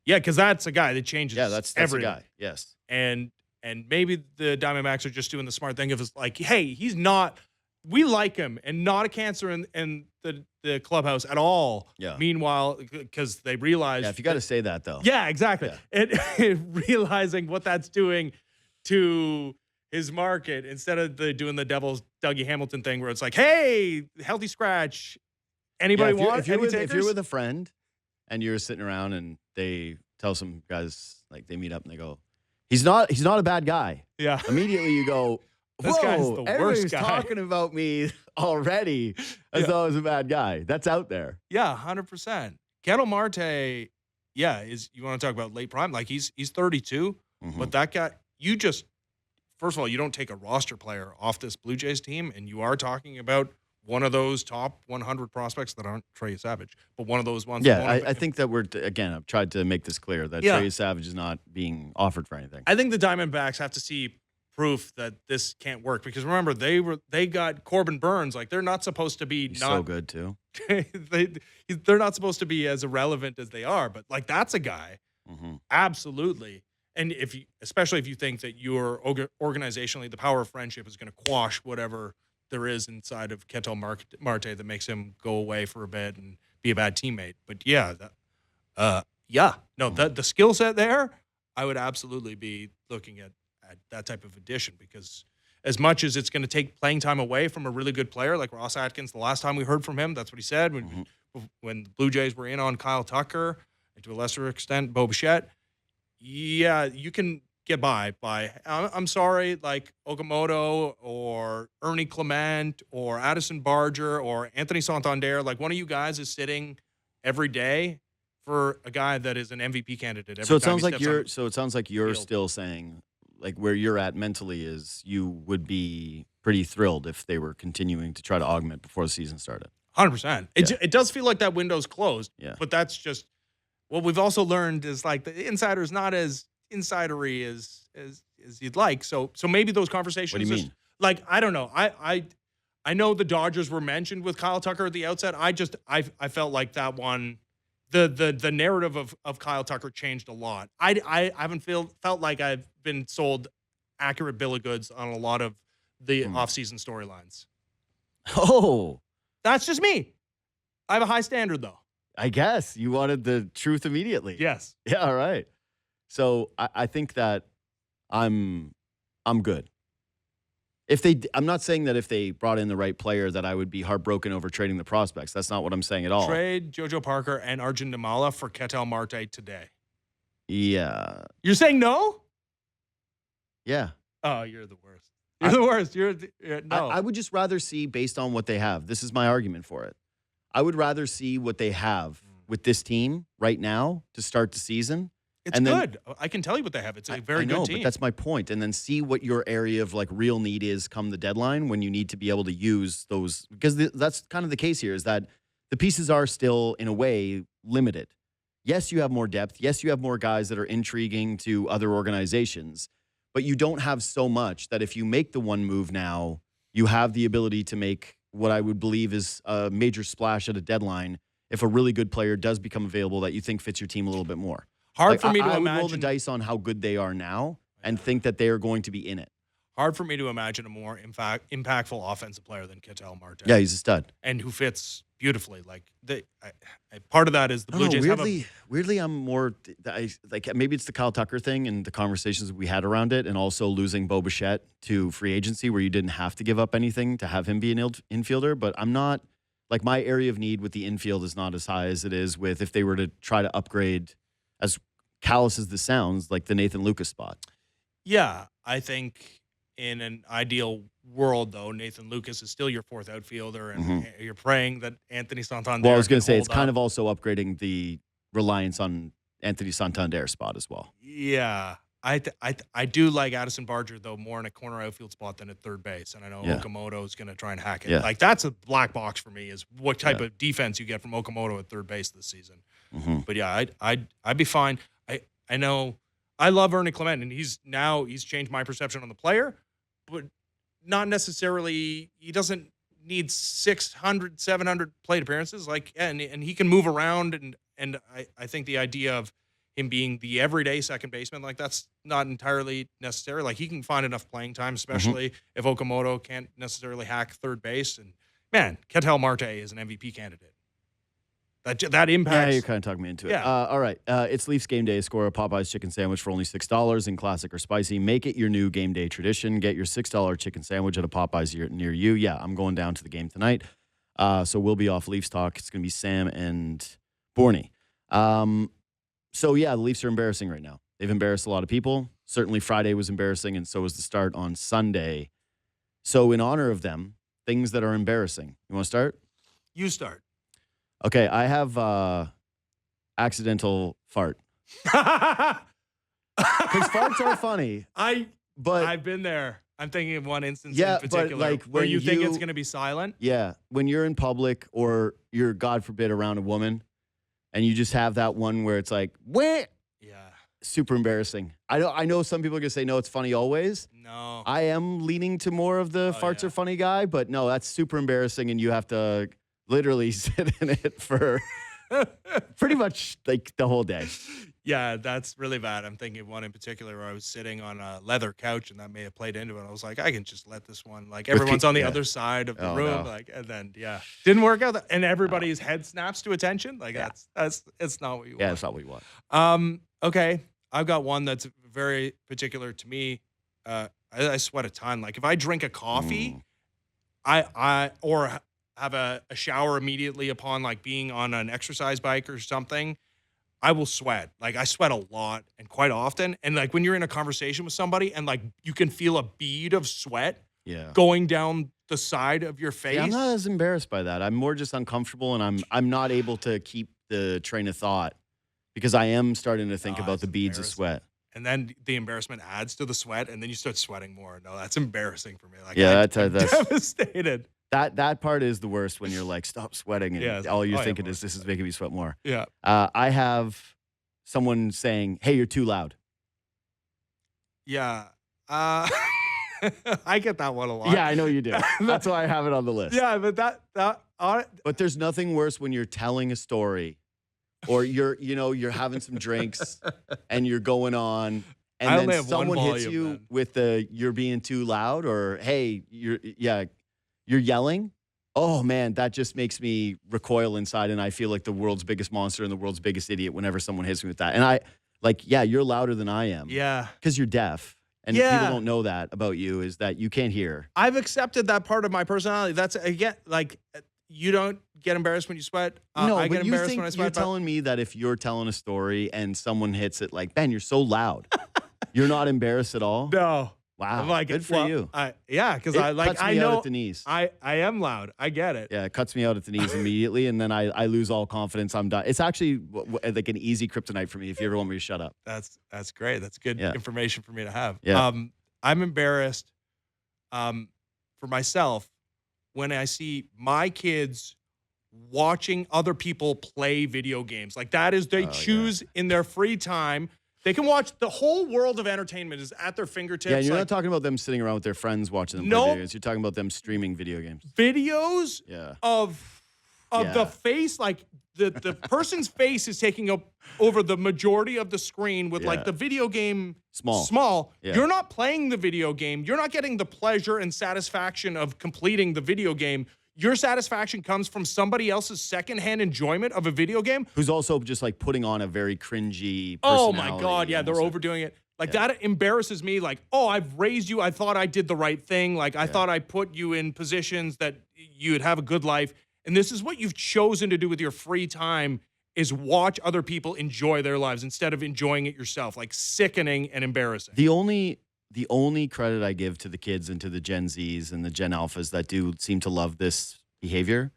Yeah, because that's a guy that changes that's everything. A guy, yes. And maybe the Diamondbacks are just doing the smart thing of like, hey, he's not – we like him and not a cancer in the clubhouse at all. Yeah. Meanwhile, because they realize – Yeah, if you got to say that, though. Yeah, exactly. Yeah. And realizing what that's doing to his market, instead of doing the Devil's Dougie Hamilton thing where it's like, hey, healthy scratch. Anybody want if you're with a friend and you're sitting around and they tell some guys, like they meet up and they go, he's not a bad guy. Yeah. Immediately you go, this guy's the worst everybody's guy. talking about me already as though I was a bad guy. That's out there. Yeah, 100%. Ketel Marte, is you want to talk about late prime? Like he's 32, but that guy, first of all, you don't take a roster player off this Blue Jays team, and you are talking about one of those top 100 prospects that aren't Trey Savage, but one of those ones. Yeah, I think that I've tried to make this clear that Trey Savage is not being offered for anything. I think the Diamondbacks have to see proof that this can't work, because remember, they got Corbin Burns. Like, they're not supposed to be so good too. They're not supposed to be as irrelevant as they are, but like that's a guy. Absolutely. And especially if you think that you're organizationally, the power of friendship is going to quash whatever there is inside of Ketel Marte that makes him go away for a bit and be a bad teammate. But the skill set there, I would absolutely be looking at that type of addition, because as much as it's going to take playing time away from a really good player like Ross Atkins, the last time we heard from him, that's what he said when the Blue Jays were in on Kyle Tucker, and to a lesser extent, Bo Bichette. Yeah, you can get by. I'm sorry, like Okamoto or Ernie Clement or Addison Barger or Anthony Santander. Like, one of you guys is sitting every day for a guy that is an MVP candidate. So it sounds like you're still saying, like, where you're at mentally is you would be pretty thrilled if they were continuing to try to augment before the season started. 100%. It does feel like that window's closed. Yeah. But that's just what we've also learned is, like, the insider's not as insidery as you'd like. So maybe those conversations. What do you mean? Like, I don't know. I know the Dodgers were mentioned with Kyle Tucker at the outset. I felt like that one, the narrative of Kyle Tucker changed a lot. I haven't felt like I've been sold accurate bill of goods on a lot of the offseason storylines. Oh. That's just me. I have a high standard, though. I guess you wanted the truth immediately. Yes. Yeah. All right. So I think that I'm good. I'm not saying that if they brought in the right player that I would be heartbroken over trading the prospects. That's not what I'm saying at all. Trade JoJo Parker and Arjun Nimala for Ketel Marte today. Yeah. You're saying no? Yeah. Oh, you're the worst. You're the worst. No. I would just rather see based on what they have. This is my argument for it. I would rather see what they have with this team right now to start the season. It's good. I can tell you what they have. It's a very good team. But that's my point. And then see what your area of like real need is come the deadline when you need to be able to use those. Because that's kind of the case here is that the pieces are still, in a way, limited. Yes, you have more depth. Yes, you have more guys that are intriguing to other organizations. But you don't have so much that if you make the one move now, you have the ability to make what I would believe is a major splash at a deadline if a really good player does become available that you think fits your team a little bit more. Hard for me to I imagine. would roll the dice on how good they are now and think that they are going to be in it. Hard for me to imagine a more impactful offensive player than Ketel Marte. Yeah, he's a stud. And who fits beautifully. Like, part of that is the Blue Jays weirdly, I'm more, like, maybe it's the Kyle Tucker thing and the conversations we had around it, and also losing Bo Bichette to free agency where you didn't have to give up anything to have him be an infielder. But I'm not, like, my area of need with the infield is not as high as it is with if they were to try to upgrade, as callous as this sounds, like the Nathan Lucas spot. Yeah, I think in an ideal world, though, Nathan Lucas is still your fourth outfielder, and you're praying that Anthony Santander. Well, I was going to say, it's kind of also upgrading the reliance on Anthony Santander's spot as well. Yeah. I do like Addison Barger, though, more in a corner outfield spot than at third base. And I know Okamoto is going to try and hack it. Yeah. Like, that's a black box for me, is what type of defense you get from Okamoto at third base this season. But, yeah, I'd be fine. I know I love Ernie Clement, and he's changed my perception on the player, but not necessarily – he doesn't need 600, 700 plate appearances. Like, and he can move around, and I think the idea of him being the everyday second baseman, like, that's not entirely necessary. Like, he can find enough playing time, especially if Okamoto can't necessarily hack third base. And, man, Ketel Marte is an MVP candidate. That impacts. Yeah, you're kind of talking me into it. Yeah. All right. It's Leafs game day. Score a Popeye's chicken sandwich for only $6 in classic or spicy. Make it your new game day tradition. Get your $6 chicken sandwich at a Popeye's near you. Yeah, I'm going down to the game tonight. So we'll be off Leafs talk. It's going to be Sam and Borny. So, yeah, the Leafs are embarrassing right now. They've embarrassed a lot of people. Certainly Friday was embarrassing, and so was the start on Sunday. So in honor of them, things that are embarrassing. You want to start? You start. Okay, I have accidental fart. Because farts are funny. I've been there. I'm thinking of one instance in particular, but like where you think it's going to be silent. Yeah, when you're in public or you're, God forbid, around a woman, and you just have that one where it's like, wah! Yeah. Super embarrassing. I know some people are going to say, no, it's funny always. No. I am leaning to more of the farts are funny guy, but no, that's super embarrassing, and you have to literally sit in it for pretty much like the whole day. Yeah, that's really bad. I'm thinking of one in particular where I was sitting on a leather couch, and that may have played into it. I was like, I can just let this one, like, everyone's on the other side of the room. No. Like, and then, didn't work out. And everybody's head snaps to attention. Like, it's not what you want. Yeah, it's not what you want. Okay. I've got one that's very particular to me. I sweat a ton. Like, if I drink a coffee, or have a shower immediately upon, like, being on an exercise bike or something, I will sweat. Like, I sweat a lot and quite often. And, like, when you're in a conversation with somebody and, like, you can feel a bead of sweat going down the side of your face. Yeah, I'm not as embarrassed by that. I'm more just uncomfortable, and I'm not able to keep the train of thought because I am starting to think about the beads of sweat. And then the embarrassment adds to the sweat, and then you start sweating more. No, that's embarrassing for me. Like, that's devastated. That part is the worst when you're like, stop sweating, and all you're thinking is, this is making me sweat more. Yeah. I have someone saying, hey, you're too loud. Yeah. I get that one a lot. Yeah, I know you do. That's why I have it on the list. Yeah, but but there's nothing worse when you're telling a story or you're having some drinks and you're going on, and then someone hits you with the you're being too loud, or hey, you're yelling. Oh man, that just makes me recoil inside, and I feel like the world's biggest monster and the world's biggest idiot whenever someone hits me with that. And I you're louder than I am. Yeah. Because you're deaf. And people don't know that about you, is that you can't hear. I've accepted that part of my personality. That's, again, like, you don't get embarrassed when you sweat. No, I get but embarrassed when I sweat. You're telling me that if you're telling a story and someone hits it, like, Ben, you're so loud, you're not embarrassed at all? No. Wow. Like, good for you. Because I know at the knees. I am loud. I get it. Yeah, it cuts me out at the knees immediately, and then I lose all confidence. I'm done. It's actually like an easy kryptonite for me if you ever want me to shut up. That's great. That's good information for me to have. Yeah. I'm embarrassed for myself when I see my kids watching other people play video games. Like, that is, they choose in their free time. They can watch, the whole world of entertainment is at their fingertips. Yeah, you're not talking about them sitting around with their friends watching them play video games. You're talking about them streaming video games. Videos of of the face, like the person's face is taking up over the majority of the screen with like the video game small. Yeah. You're not playing the video game. You're not getting the pleasure and satisfaction of completing the video game. Your satisfaction comes from somebody else's secondhand enjoyment of a video game. Who's also just like putting on a very cringy personality. Oh my God, yeah, they're overdoing it. Like that embarrasses me. Like, oh, I've raised you. I thought I did the right thing. Like I thought I put you in positions that you'd have a good life. And this is what you've chosen to do with your free time, is watch other people enjoy their lives instead of enjoying it yourself. Like sickening and embarrassing. The only credit I give to the kids and to the Gen Zs and the Gen Alphas that do seem to love this behavior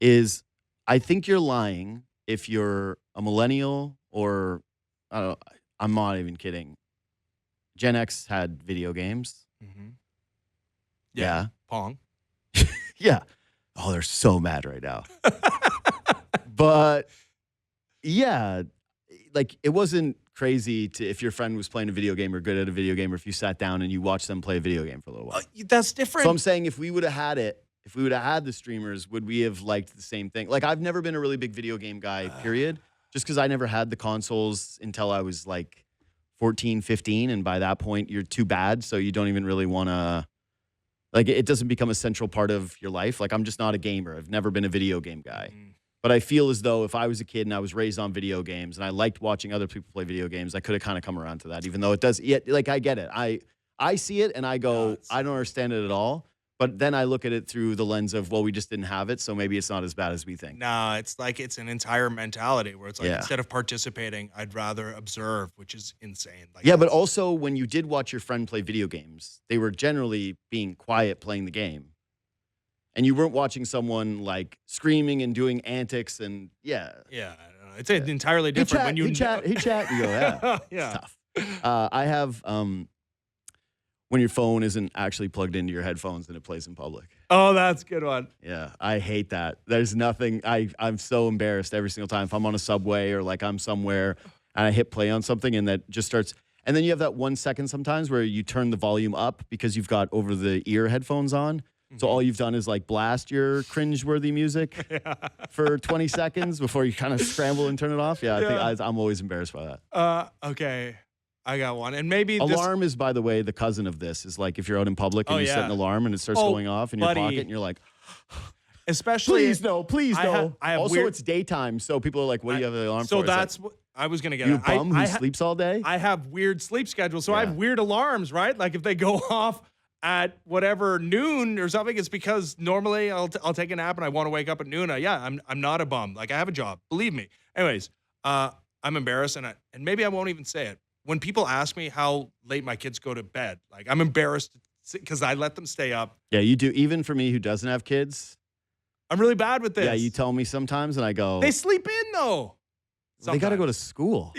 is, I think you're lying if you're a millennial or, I don't know, I'm not even kidding. Gen X had video games. Yeah. Pong. Yeah. Oh, they're so mad right now. But yeah, like it wasn't crazy to if your friend was playing a video game or good at a video game, or if you sat down and you watched them play a video game for a little while. That's different. So I'm saying if we would have had it, if we would have had the streamers, would we have liked the same thing? Like I've never been a really big video game guy, period. Just because I never had the consoles until I was like 14, 15. And by that point, you're too bad. So you don't even really want to, like, it doesn't become a central part of your life. Like, I'm just not a gamer. I've never been a video game guy. But I feel as though if I was a kid and I was raised on video games and I liked watching other people play video games, I could have kind of come around to that, even though it does, like, I get it. I see it and I go, I don't understand it at all. But then I look at it through the lens of, well, we just didn't have it, so maybe it's not as bad as we think. No, it's like it's an entire mentality where it's like instead of participating, I'd rather observe, which is insane. Like, yeah, but also when you did watch your friend play video games, they were generally being quiet playing the game. And you weren't watching someone like screaming and doing antics and Yeah, I don't know. It's entirely different when you He chat. You go, yeah. Yeah. It's tough. I have when your phone isn't actually plugged into your headphones and it plays in public. Oh, that's a good one. Yeah, I hate that. There's nothing, I'm so embarrassed every single time. If I'm on a subway or like I'm somewhere and I hit play on something and that just starts, and then you have that 1 second sometimes where you turn the volume up because you've got over the ear headphones on. So all you've done is like blast your cringeworthy music for 20 seconds before you kind of scramble and turn it off. Yeah, I think I'm always embarrassed by that. Okay. I got one. And maybe alarm is, by the way, the cousin of this. Is like if you're out in public and you set an alarm and it starts going off in your pocket and you're like, especially please no. Also, it's daytime, so people are like, what do you have the alarm for? So that's what I was going to get. You a bum who sleeps all day? I have weird sleep schedules, so I have weird alarms, right? Like if they go off at whatever noon or something, it's because normally I'll take a nap and I want to wake up at noon. I'm not a bum. Like I have a job, believe me. Anyways, I'm embarrassed and maybe I won't even say it. When people ask me how late my kids go to bed, like I'm embarrassed because I let them stay up. Yeah, you do. Even for me who doesn't have kids. I'm really bad with this. Yeah, you tell me sometimes and I go. They sleep in though. Sometimes. They got to go to school.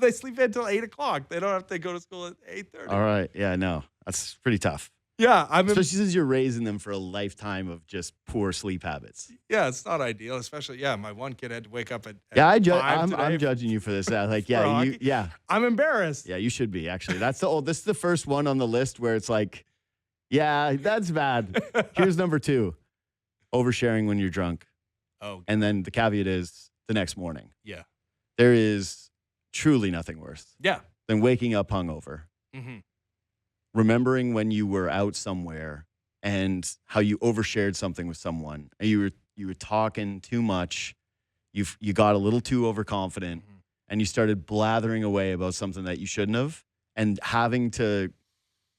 They sleep in until 8 o'clock. They don't have to go to school at 8:30. All right. Yeah, no, that's pretty tough. Yeah, especially since you're raising them for a lifetime of just poor sleep habits. Yeah, it's not ideal. Especially, my one kid had to wake up at I'm judging you for this. Like, I'm embarrassed. Yeah, you should be actually. This is the first one on the list where it's like, yeah, that's bad. Here's number 2, oversharing when you're drunk. Oh, and then the caveat is the next morning. Yeah, there is truly nothing worse. Yeah, than waking up hungover. Mm-hmm. Remembering when you were out somewhere and how you overshared something with someone, and you were talking too much, you got a little too overconfident, and you started blathering away about something that you shouldn't have, and having to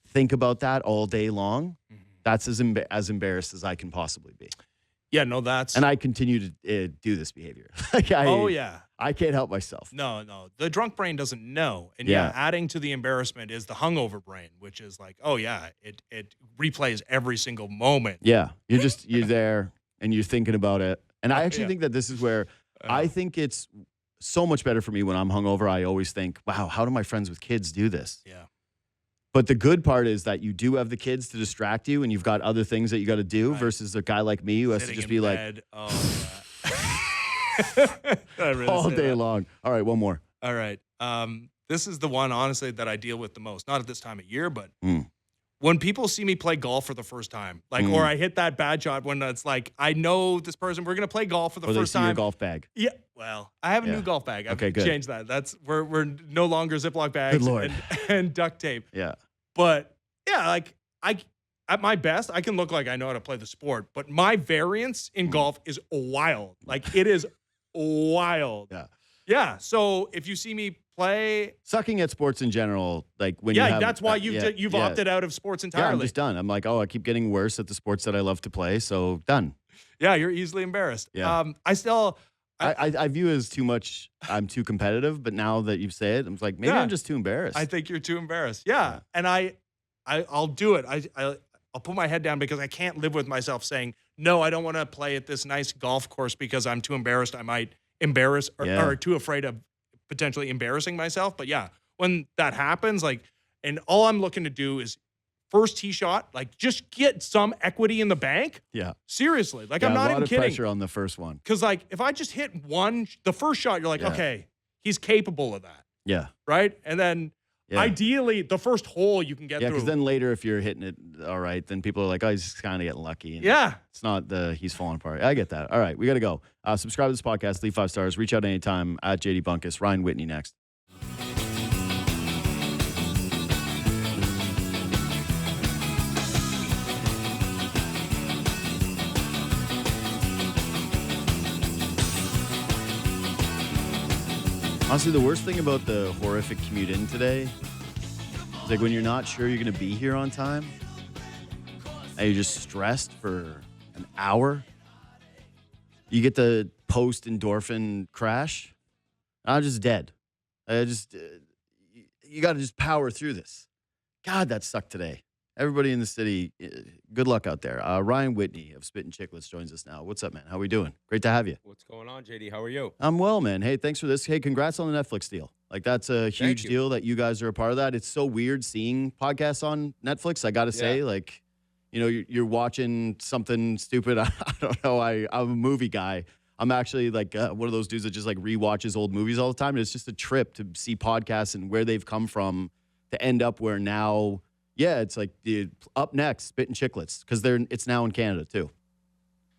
think about that all day long. That's as embarrassed as I can possibly be. Yeah, no, that's... And I continue to do this behavior. I can't help myself. No. The drunk brain doesn't know. And adding to the embarrassment is the hungover brain, which is like, it replays every single moment. Yeah, you're there and you're thinking about it. And I actually think that this is where I think it's so much better for me when I'm hungover. I always think, wow, how do my friends with kids do this? Yeah. But the good part is that you do have the kids to distract you and you've got other things that you got to do versus a guy like me who has to just be like, really all day long. All right, one more. All right. This is the one, honestly, that I deal with the most. Not at this time of year, but when people see me play golf for the first time, like, or I hit that bad shot when it's like, I know this person, we're going to play golf for the first time. Or they see your golf bag. Yeah. Well, I have a new golf bag. I've changed that. We're no longer Ziploc bags Good Lord. and duct tape. Yeah. But yeah, like at my best, I can look like I know how to play the sport, but my variance in golf is wild. Like, it is wild. Yeah. Yeah. So if you see me play, sucking at sports in general, like when you have, that's why you've opted out of sports entirely. Yeah, I'm just done. I'm like, I keep getting worse at the sports that I love to play, so done. Yeah, you're easily embarrassed. Yeah. I view it as too much. I'm too competitive, but now that you say it, I'm like, maybe I'm just too embarrassed. I think you're too embarrassed. Yeah. And I'll do it. I'll put my head down because I can't live with myself saying, no, I don't want to play at this nice golf course because I'm too embarrassed. I might embarrass or too afraid of potentially embarrassing myself. But yeah, when that happens, like, and all I'm looking to do is first tee shot, like, just get some equity in the bank. Yeah. Seriously. Like, I'm not even kidding. A lot of pressure on the first one. Because, like, if I just hit the first shot, you're like, okay, he's capable of that. Yeah. Right? And then ideally, the first hole you can get through. Yeah, because then later, if you're hitting it all right, then people are like, oh, he's just kind of getting lucky. And it's not he's falling apart. I get that. All right, we got to go. Subscribe to this podcast, leave 5 stars, reach out anytime at JD Bunkis. Ryan Whitney next. Honestly, the worst thing about the horrific commute in today is like when you're not sure you're going to be here on time and you're just stressed for an hour. You get the post-endorphin crash. I'm just dead. You got to just power through this. God, that sucked today. Everybody in the city, good luck out there. Ryan Whitney of Spittin Chiclets joins us now. What's up, man? How we doing? Great to have you. What's going on, JD? How are you? I'm well, man. Hey, thanks for this. Hey, congrats on the Netflix deal. Like, that's a huge deal that you guys are a part of that. It's so weird seeing podcasts on Netflix, I got to say. Like, you know, you're watching something stupid. I don't know. I'm a movie guy. I'm actually like one of those dudes that just like rewatches old movies all the time. And it's just a trip to see podcasts and where they've come from to end up where now. Yeah, it's like up next, Spittin Chiclets, because it's now in Canada too.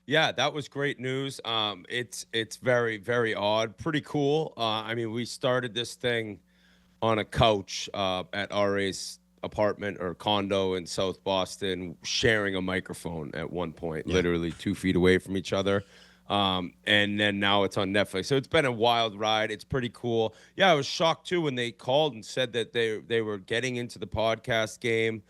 Yeah, that was great news. It's very, very odd. Pretty cool. I mean, we started this thing on a couch at RA's apartment or condo in South Boston, sharing a microphone at one point, literally 2 feet away from each other. And then now it's on Netflix. So it's been a wild ride. It's pretty cool. Yeah, I was shocked too when they called and said that they were getting into the podcast game.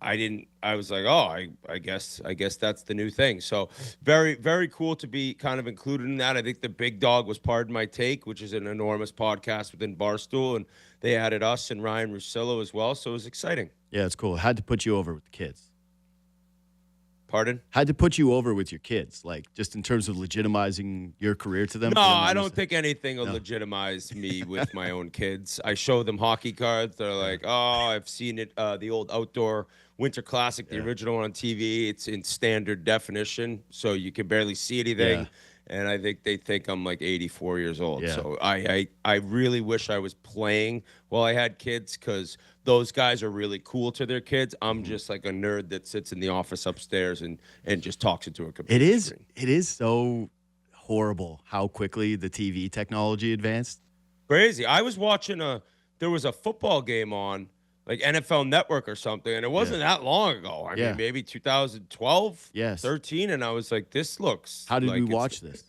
I was like, oh, I guess that's the new thing. So very, very cool to be kind of included in that. I think the big dog was Pardon My Take, which is an enormous podcast within Barstool, and they added us and Ryan Russillo as well. So it was exciting. Yeah, it's cool. Had to put you over with the kids. Pardon? Had to put you over with your kids, like just in terms of legitimizing your career to them. No, I don't think anything will legitimize me with my own kids. I show them hockey cards. They're like, oh, I've seen it, the old outdoor Winter Classic, the original one on TV. It's in standard definition, so you can barely see anything. Yeah. And I think they think I'm like 84 years old. Yeah. So I really wish I was playing while I had kids, because those guys are really cool to their kids. I'm just like a nerd that sits in the office upstairs and just talks into a computer screen. It is so horrible how quickly the TV technology advanced. Crazy. I was watching there was a football game on, like NFL Network or something, and it wasn't that long ago. I mean, maybe 2012, 13, and I was like, this looks How did like we watch this?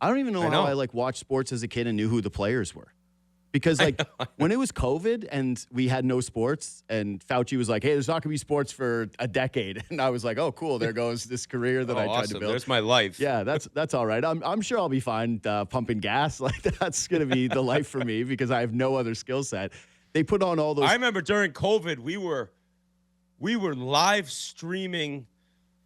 I don't even know how I like watched sports as a kid and knew who the players were. Because like when it was COVID and we had no sports and Fauci was like, hey, there's not going to be sports for a decade. And I was like, oh, cool. There goes this career that I tried to build. There's my life. Yeah, that's all right. I'm sure I'll be fine pumping gas. Like that's going to be the life for me because I have no other skill set. They put on all those. I remember during COVID, we were live streaming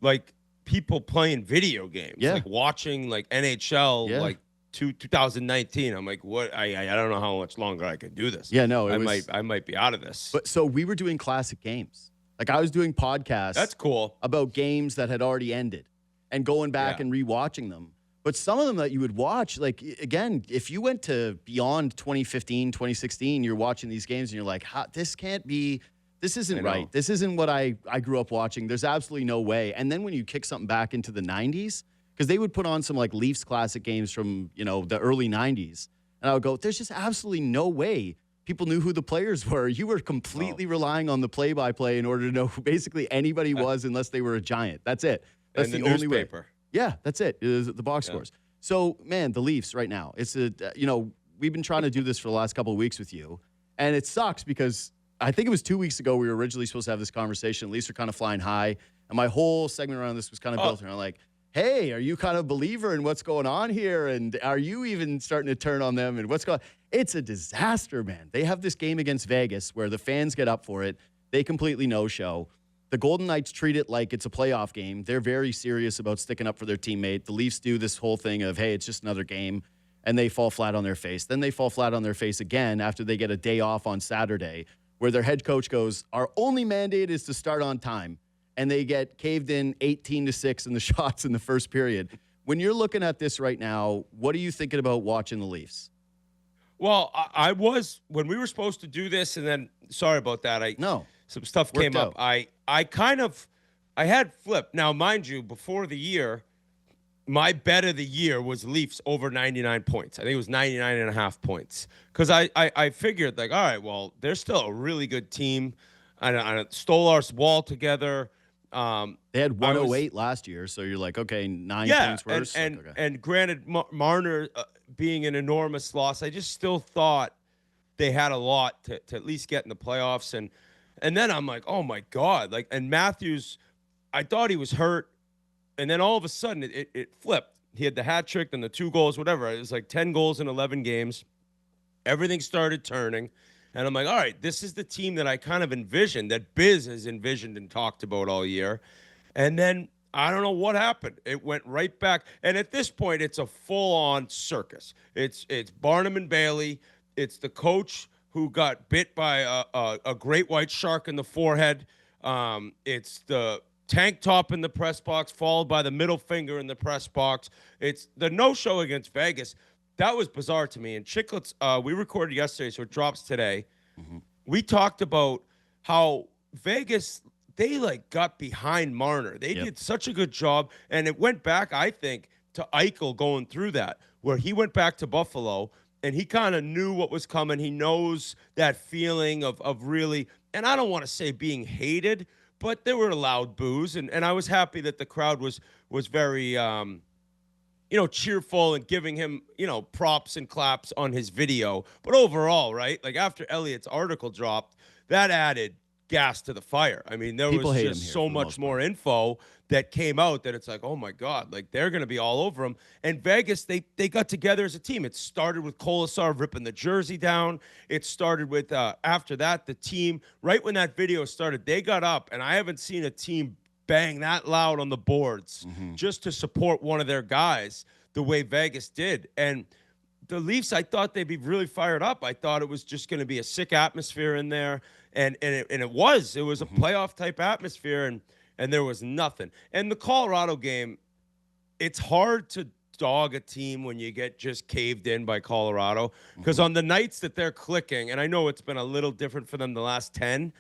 like people playing video games, like watching like NHL, like 2019. I'm like, what? I don't know how much longer I can do this. Yeah, no, I might be out of this. But so we were doing classic games. Like I was doing podcasts. That's cool. About games that had already ended and going back and rewatching them. But some of them that you would watch, like, again, if you went to beyond 2015, 2016, you're watching these games and you're like, this can't be This isn't right. This isn't what I grew up watching. There's absolutely no way. And then when you kick something back into the 90s, because they would put on some like Leafs classic games from, the early 90s. And I would go, there's just absolutely no way people knew who the players were. You were completely relying on the play-by-play in order to know who basically anybody was unless they were a Giant. That's it. That's and the only newspaper. way. Yeah, that's it. It is the box scores. So, man, the Leafs right now, it's we've been trying to do this for the last couple of weeks with you. And it sucks because I think it was 2 weeks ago we were originally supposed to have this conversation. Leafs are kind of flying high. And my whole segment around this was kind of built around like, hey, are you kind of a believer in what's going on here? And are you even starting to turn on them? And what's going on? It's a disaster, man. They have this game against Vegas where the fans get up for it. They completely no-show. The Golden Knights treat it like it's a playoff game. They're very serious about sticking up for their teammate. The Leafs do this whole thing of, hey, it's just another game. And they fall flat on their face. Then they fall flat on their face again after they get a day off on Saturday where their head coach goes, our only mandate is to start on time. And they get caved in 18-6 in the shots in the first period. When you're looking at this right now, what are you thinking about watching the Leafs? Well, I was, when we were supposed to do this, and then, sorry about that. Some stuff came up. I had flipped. Now, mind you, before the year, my bet of the year was Leafs over 99 points. I think it was 99.5 points. Because I figured, like, all right, well, they're still a really good team. I Stolar's Wall together. They had 108 last year, so you're like, okay, 9 points worse. And granted, Marner being an enormous loss, I just still thought they had a lot to at least get in the playoffs. And then I'm like, oh my God. And Matthews, I thought he was hurt. And then all of a sudden it flipped. He had the hat trick and the 2 goals, whatever. It was like 10 goals in 11 games. Everything started turning. And I'm like, all right, this is the team that I kind of envisioned, that Biz has envisioned and talked about all year. And then I don't know what happened. It went right back. And at this point, it's a full-on circus. It's Barnum and Bailey. It's the coach who got bit by a great white shark in the forehead. It's the tank top in the press box, followed by the middle finger in the press box. It's the no-show against Vegas. That was bizarre to me. And Chiclets, we recorded yesterday, so it drops today. Mm-hmm. We talked about how Vegas, they got behind Marner. They did such a good job. And it went back, I think, to Eichel going through that, where he went back to Buffalo and he kind of knew what was coming. He knows that feeling of really, and I don't want to say being hated, but there were loud boos. And I was happy that the crowd was very cheerful and giving him, props and claps on his video. But overall, right, after Elliott's article dropped, that added gas to the fire. I mean, there was just so much more info that came out that it's like, oh my God, they're going to be all over him. And Vegas, they got together as a team. It started with Kolasar ripping the jersey down. It started with, after that, the team, right when that video started, they got up, and I haven't seen a team bang that loud on the boards just to support one of their guys the way Vegas did. And the Leafs, I thought they'd be really fired up. I thought it was just going to be a sick atmosphere in there. And it was a playoff type atmosphere, and there was nothing. And the Colorado game, it's hard to dog a team when you get just caved in by Colorado, because on the nights that they're clicking, and I know it's been a little different for them the last 10,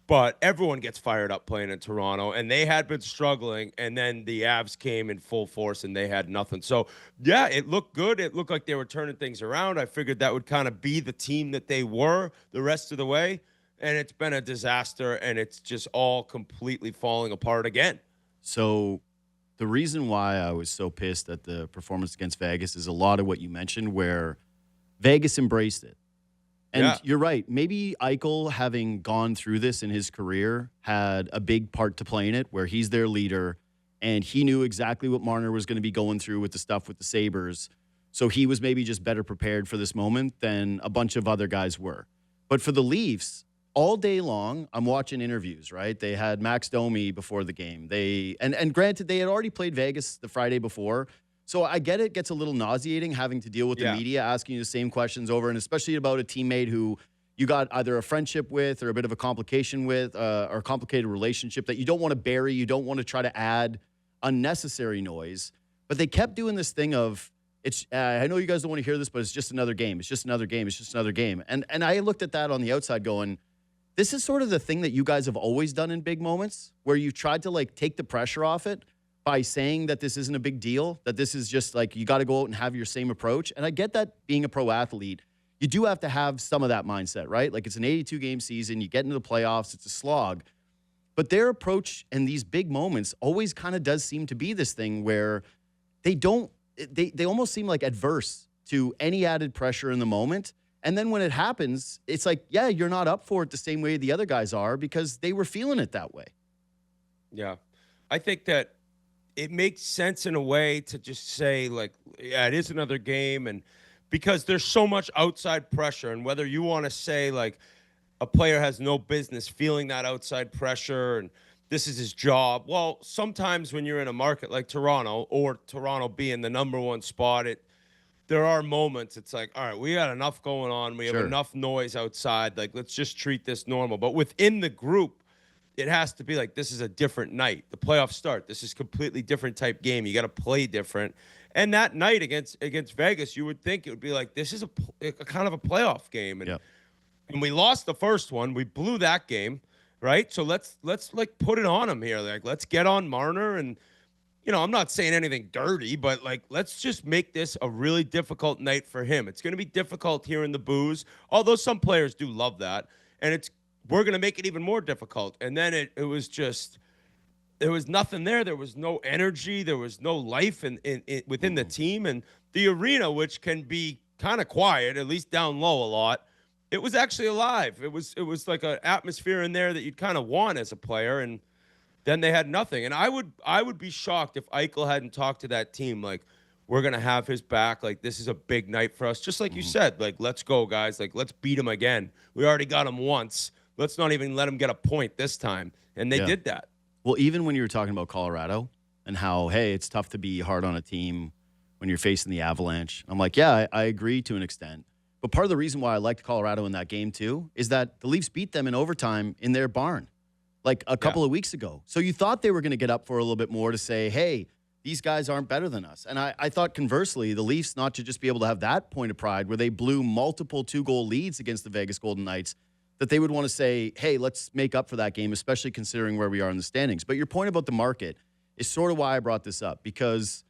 but everyone gets fired up playing in Toronto, and they had been struggling, and then the Avs came in full force, and they had nothing. So, yeah, it looked good. It looked like they were turning things around. I figured that would kind of be the team that they were the rest of the way, and it's been a disaster, and it's just all completely falling apart again. So the reason why I was so pissed at the performance against Vegas is a lot of what you mentioned, where Vegas embraced it. And you're right. Maybe Eichel, having gone through this in his career, had a big part to play in it, where he's their leader, and he knew exactly what Marner was going to be going through with the stuff with the Sabres. So he was maybe just better prepared for this moment than a bunch of other guys were. But for the Leafs, all day long, I'm watching interviews, right? They had Max Domi before the game. And granted, they had already played Vegas the Friday before. So I get it gets a little nauseating having to deal with the media asking you the same questions over, and especially about a teammate who you got either a friendship with or a bit of a complication with or a complicated relationship that you don't want to bury. You don't want to try to add unnecessary noise. But they kept doing this thing of, I know you guys don't want to hear this, but it's just another game. It's just another game. It's just another game. And I looked at that on the outside going, this is sort of the thing that you guys have always done in big moments, where you've tried to like take the pressure off it by saying that this isn't a big deal, that this is just like you got to go out and have your same approach. And I get that being a pro athlete, you do have to have some of that mindset, right? Like it's an 82-game season, you get into the playoffs, it's a slog. But their approach in these big moments always kind of does seem to be this thing where they almost seem like adverse to any added pressure in the moment. And then when it happens, it's like, yeah, you're not up for it the same way the other guys are because they were feeling it that way. Yeah. I think that it makes sense in a way to just say, like, yeah, it is another game. And because there's so much outside pressure, and whether you want to say, like, a player has no business feeling that outside pressure and this is his job. Well, sometimes when you're in a market like Toronto, or Toronto being the #1 spot, there are moments it's like, all right, we got enough going on. We have enough noise outside. Like, let's just treat this normal. But within the group, it has to be like, this is a different night. The playoffs start. This is completely different type game. You got to play different. And that night against Vegas, you would think it would be like, this is a kind of a playoff game. And, and we lost the first one. We blew that game, right? So let's like put it on them here. Like, let's get on Marner. And, you know, I'm not saying anything dirty, but like, let's just make this a really difficult night for him. It's going to be difficult here in the booze, although some players do love that. And we're going to make it even more difficult. And then it was just, there was nothing there. There was no energy. There was no life within the team. And the arena, which can be kind of quiet, at least down low a lot, it was actually alive. It was like an atmosphere in there that you'd kind of want as a player. And then they had nothing. And I would be shocked if Eichel hadn't talked to that team like, we're going to have his back. Like, this is a big night for us. Just like you said, like, let's go, guys. Like, let's beat him again. We already got him once. Let's not even let him get a point this time. And they did that. Well, even when you were talking about Colorado and how, hey, it's tough to be hard on a team when you're facing the Avalanche, I'm like, yeah, I agree to an extent. But part of the reason why I liked Colorado in that game, too, is that the Leafs beat them in overtime in their barn like a couple of weeks ago. So you thought they were going to get up for a little bit more to say, hey, these guys aren't better than us. And I thought, conversely, the Leafs not to just be able to have that point of pride where they blew multiple 2-goal leads against the Vegas Golden Knights, that they would want to say, hey, let's make up for that game, especially considering where we are in the standings. But your point about the market is sort of why I brought this up, because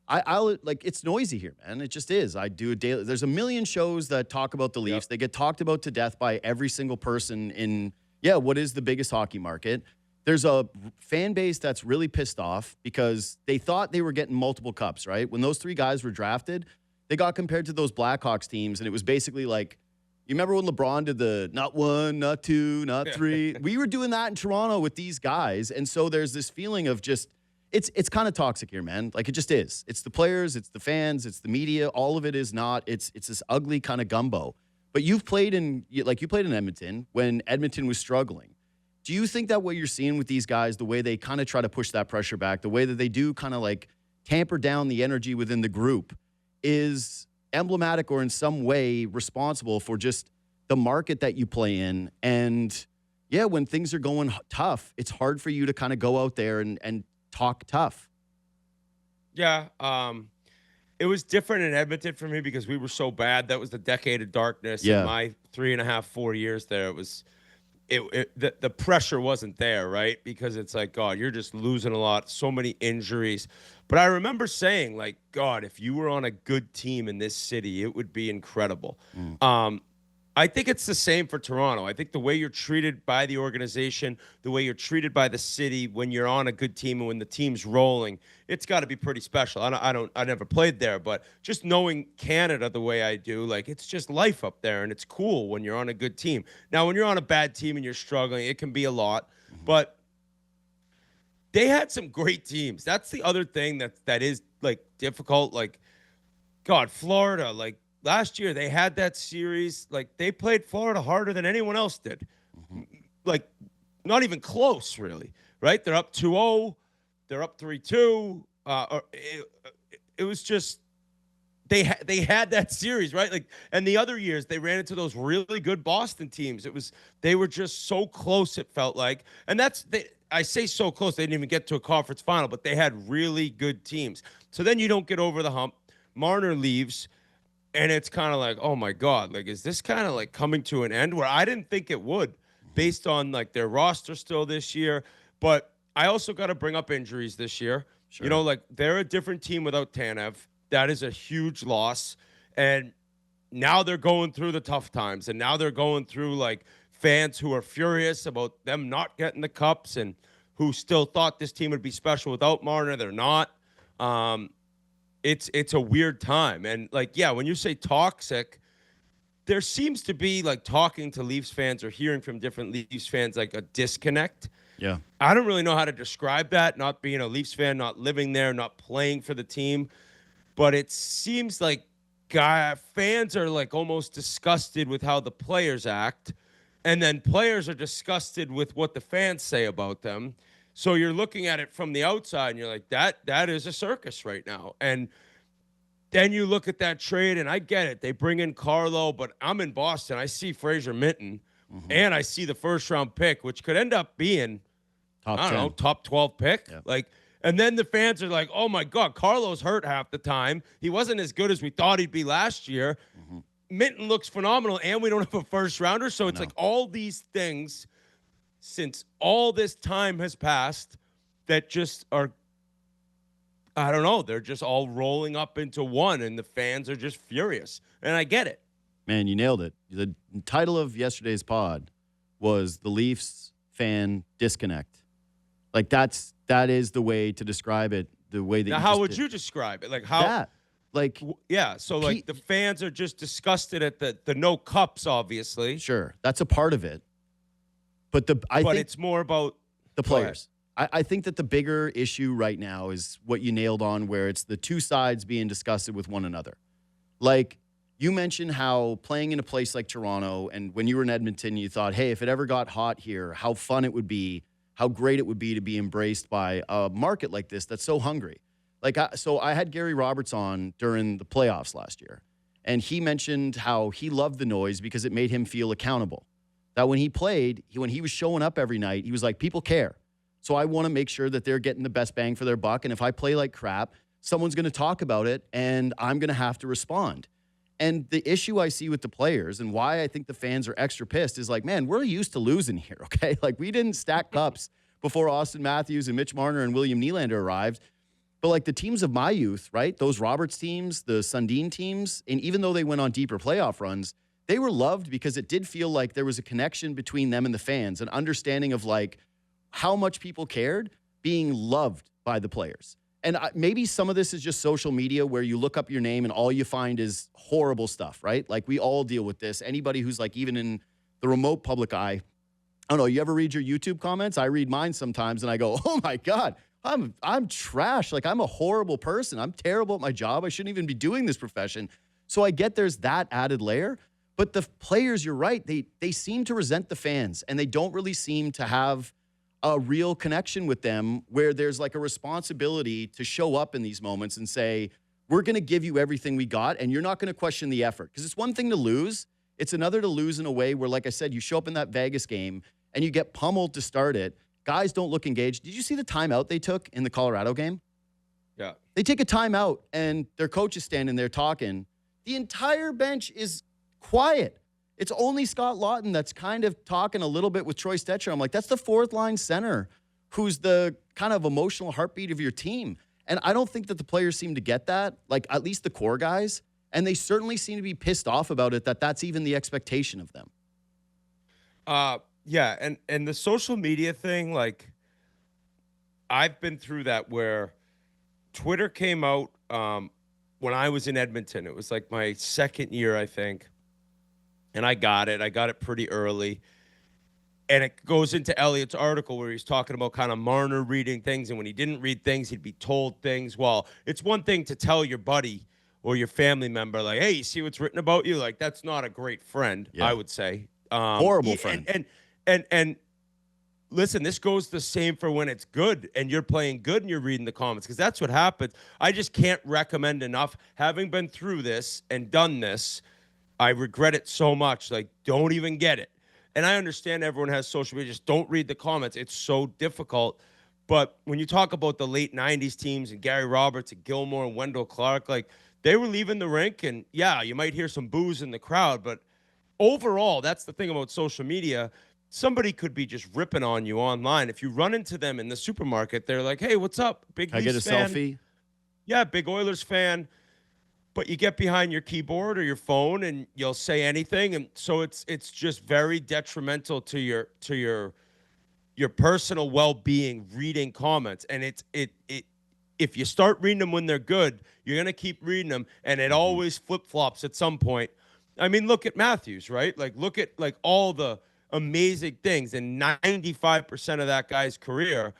I like, it's noisy here, man. It just is. I do a daily. There's a million shows that talk about the Leafs. They get talked about to death by every single person in, what is the biggest hockey market. There's a fan base that's really pissed off because they thought they were getting multiple cups, right? When those 3 guys were drafted, they got compared to those Blackhawks teams, and it was basically like, you remember when LeBron did the not 1, not 2, not 3? We were doing that in Toronto with these guys, and so there's this feeling of just, it's kind of toxic here, man. Like, it just is. It's the players, it's the fans, it's the media. All of it is not. It's this ugly kind of gumbo. But you played in Edmonton when Edmonton was struggling. Do you think that what you're seeing with these guys, the way they kind of try to push that pressure back, the way that they do kind of like tamper down the energy within the group, is emblematic or in some way responsible for just the market that you play in? And when things are going tough, it's hard for you to kind of go out there and talk tough. Yeah. It was different in Edmonton for me because we were so bad. That was the decade of darkness. In my 3.5, 4 years there, it was, the pressure wasn't there, right? Because it's like, God, you're just losing a lot, so many injuries. But I remember saying, like, God, if you were on a good team in this city, it would be incredible. I think it's the same for Toronto. I think the way you're treated by the organization, the way you're treated by the city when you're on a good team and when the team's rolling, it's got to be pretty special. I never played there, but just knowing Canada the way I do, like, it's just life up there, and it's cool when you're on a good team. Now, when you're on a bad team and you're struggling, it can be a lot, but they had some great teams. That's the other thing that is, like, difficult. Like, God, Florida, like, last year, they had that series. Like, they played Florida harder than anyone else did. Like, not even close, really, right? They're up 2-0. They're up 3-2. It was just, they had that series, right? Like, and the other years, they ran into those really good Boston teams. They were just so close, it felt like. And I say so close, they didn't even get to a conference final, but they had really good teams. So then you don't get over the hump. Marner leaves. And it's kind of like, oh, my God, like, is this kind of like coming to an end where I didn't think it would? based on like their roster still this year. But I also got to bring up injuries this year. Sure. You know, like they're a different team without Tanev. That is a huge loss. And now they're going through the tough times. And now they're going through like fans who are furious about them not getting the cups and who still thought this team would be special without Marner. They're not. It's a weird time. And like, yeah, when you say toxic, there seems to be like talking to Leafs fans or hearing from different Leafs fans, like a disconnect. Yeah. I don't really know how to describe that, not being a Leafs fan, not living there, not playing for the team. But it seems like fans are like almost disgusted with how the players act. And then players are disgusted with what the fans say about them. So you're looking at it from the outside and you're like, that is a circus right now. And then you look at that trade and I get it. They bring in Carlo, but I'm in Boston. I see Fraser Minton and I see the first round pick, which could end up being, top 12 pick. Yeah. Like, and then the fans are like, oh my God, Carlo's hurt half the time. He wasn't as good as we thought he'd be last year. Minton looks phenomenal, and we don't have a first rounder. So it's like all these things, since all this time has passed, that just are, I don't know, they're just all rolling up into one, and the fans are just furious. And I get it. Man, you nailed it. The title of yesterday's pod was The Leafs Fan Disconnect. Like that is the way to describe it. The way that now, how would you describe it? Like how? That. Like, yeah, so like the fans are just disgusted at the no cups, obviously. Sure, that's a part of it. But I think it's more about the players. I think that the bigger issue right now is what you nailed on, where it's the two sides being disgusted with one another. Like you mentioned how playing in a place like Toronto, and when you were in Edmonton, you thought, hey, if it ever got hot here, how fun it would be, how great it would be to be embraced by a market like this that's so hungry. Like, so I had Gary Roberts on during the playoffs last year, and he mentioned how he loved the noise because it made him feel accountable. That when he played, when he was showing up every night, he was like, people care. So I want to make sure that they're getting the best bang for their buck. And if I play like crap, someone's going to talk about it, and I'm going to have to respond. And the issue I see with the players and why I think the fans are extra pissed is like, man, we're used to losing here, okay? Like, we didn't stack cups before Austin Matthews and Mitch Marner and William Nylander arrived. But like the teams of my youth, right? Those Roberts teams, the Sundin teams, and even though they went on deeper playoff runs, they were loved because it did feel like there was a connection between them and the fans, an understanding of like how much people cared, being loved by the players. And maybe some of this is just social media where you look up your name and all you find is horrible stuff, right? Like we all deal with this. Anybody who's like even in the remote public eye, I don't know, you ever read your YouTube comments? I read mine sometimes and I go, oh my God, I'm trash. Like I'm a horrible person. I'm terrible at my job. I shouldn't even be doing this profession. So I get there's that added layer. But the players, you're right, they seem to resent the fans, and they don't really seem to have a real connection with them where there's like a responsibility to show up in these moments and say, we're going to give you everything we got, and you're not going to question the effort. Because it's one thing to lose. It's another to lose in a way where, like I said, you show up in that Vegas game, and you get pummeled to start it. Guys don't look engaged. Did you see the timeout they took in the Colorado game? Yeah. They take a timeout, and their coach is standing there talking. The entire bench is quiet. It's only Scott Lawton that's kind of talking a little bit with Troy Stetcher. I'm like, that's the fourth line center who's the kind of emotional heartbeat of your team. And I don't think that the players seem to get that, like at least the core guys. And they certainly seem to be pissed off about it, that's even the expectation of them. Yeah. And the social media thing, like I've been through that where Twitter came out when I was in Edmonton. It was like my second year, I think. And I got it pretty early. And it goes into Elliott's article where he's talking about kind of Marner reading things. And when he didn't read things, he'd be told things. Well, it's one thing to tell your buddy or your family member, like, hey, you see what's written about you? Like, that's not a great friend, I would say. Horrible friend. And listen, this goes the same for when it's good and you're playing good and you're reading the comments, because that's what happens. I just can't recommend enough. Having been through this and done this, I regret it so much. Like, don't even get it. And I understand everyone has social media. Just don't read the comments. It's so difficult. But when you talk about the late 90s teams and Gary Roberts and Gilmore and Wendell Clark, like, they were leaving the rink. And, yeah, you might hear some boos in the crowd. But overall, that's the thing about social media. somebody could be just ripping on you online. If you run into them in the supermarket, they're like, "Hey, what's up? Big Can I get a fan. selfie?" Yeah, big Oilers fan. But you get behind your keyboard or your phone and you'll say anything, and so it's just very detrimental to your personal well-being reading comments. And it if you start reading them when they're good, you're going to keep reading them, and it always flip-flops at some point. I mean, look at Matthews, right? Like, look at like all the amazing things, and 95% of that guy's career,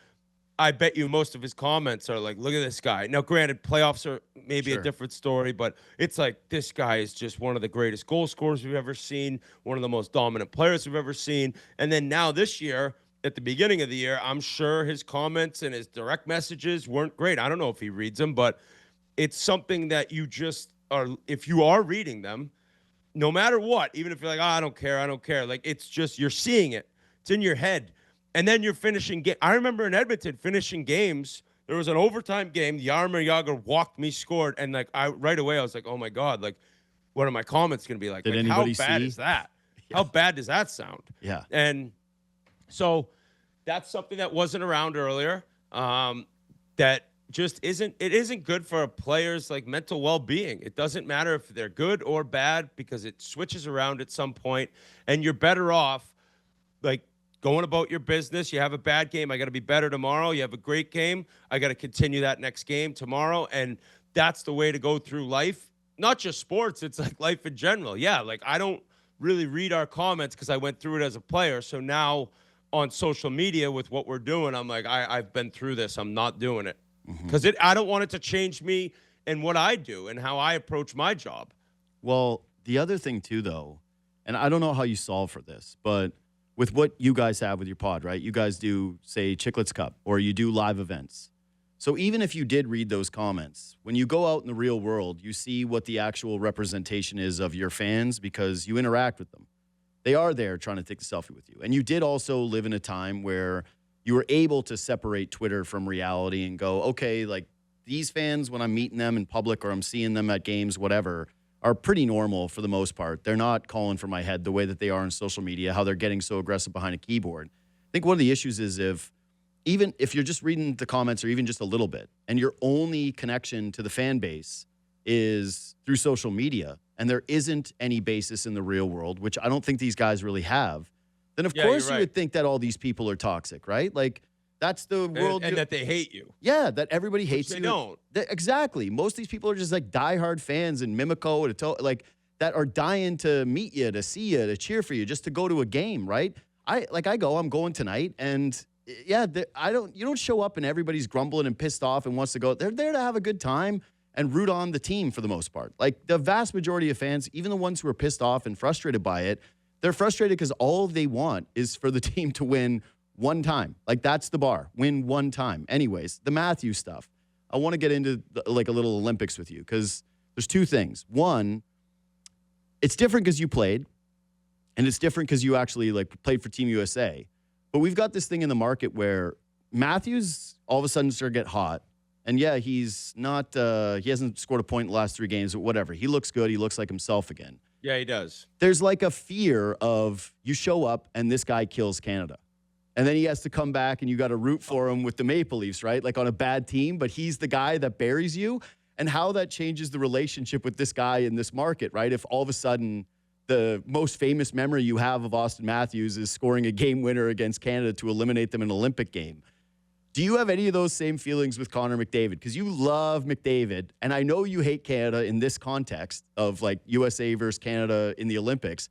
I bet you most of his comments are like, look at this guy. Now, granted, playoffs are maybe a different story, but it's like, this guy is just one of the greatest goal scorers we've ever seen, one of the most dominant players we've ever seen. And then now this year, at the beginning of the year, I'm sure his comments and his direct messages weren't great. I don't know if he reads them, but it's something that you just are, if you are reading them, no matter what, even if you're like, oh, I don't care. Like, it's just, you're seeing it. It's in your head. And then you're finishing game. I remember in Edmonton finishing games. There was an overtime game. Jaromir Jagr walked me, scored, and like right away I was like, "Oh my god! Like, what are my comments going to be like? Did like anybody how bad see? is that? Yeah. How bad does that sound?" Yeah. And so that's something that wasn't around earlier. That just isn't good for a player's like mental well-being. It doesn't matter if they're good or bad because it switches around at some point, and you're better off like going about your business. You have a bad game, I got to be better tomorrow. You have a great game, I got to continue that next game tomorrow. And that's the way to go through life. Not just sports, it's like life in general. Yeah, like I don't really read our comments because I went through it as a player. So now on social media with what we're doing, I'm like, I've been through this. I'm not doing it because I don't want it to change me and what I do and how I approach my job. Well, the other thing too, though, and I don't know how you solve for this, but with what you guys have with your pod, right? You guys do, say, Chiclets Cup, or you do live events. So even if you did read those comments, when you go out in the real world, you see what the actual representation is of your fans because you interact with them. They are there trying to take the selfie with you. And you did also live in a time where you were able to separate Twitter from reality and go, okay, like these fans, when I'm meeting them in public or I'm seeing them at games, whatever, are pretty normal for the most part. They're not calling for my head the way that they are on social media, how they're getting so aggressive behind a keyboard. I think one of the issues is even if you're just reading the comments or even just a little bit, and your only connection to the fan base is through social media, and there isn't any basis in the real world, which I don't think these guys really have, then of course you would think that all these people are toxic, right? Like, that's the world. And that they hate you. Yeah, that everybody hates you. They don't. Exactly. Most of these people are just like diehard fans in Mimico like that are dying to meet you, to see you, to cheer for you, just to go to a game, right? I'm going tonight, and yeah, you don't show up and everybody's grumbling and pissed off and wants to go. They're there to have a good time and root on the team for the most part. Like the vast majority of fans, even the ones who are pissed off and frustrated by it, they're frustrated because all they want is for the team to win one time. Like, that's the bar. Win one time. Anyways, the Matthews stuff. I want to get into like a little Olympics with you because there's two things. One, it's different because you played, and it's different because you actually like played for Team USA. But we've got this thing in the market where Matthews all of a sudden started to get hot. And yeah, he's not, he hasn't scored a point in the last 3 games, but whatever. He looks good. He looks like himself again. Yeah, he does. There's like a fear of you show up and this guy kills Canada. And then he has to come back and you got to root for him with the Maple Leafs, right? Like on a bad team, but he's the guy that buries you. And how that changes the relationship with this guy in this market, right? If all of a sudden the most famous memory you have of Austin Matthews is scoring a game winner against Canada to eliminate them in an Olympic game. Do you have any of those same feelings with Connor McDavid? Because you love McDavid, and I know you hate Canada in this context of like USA versus Canada in the Olympics,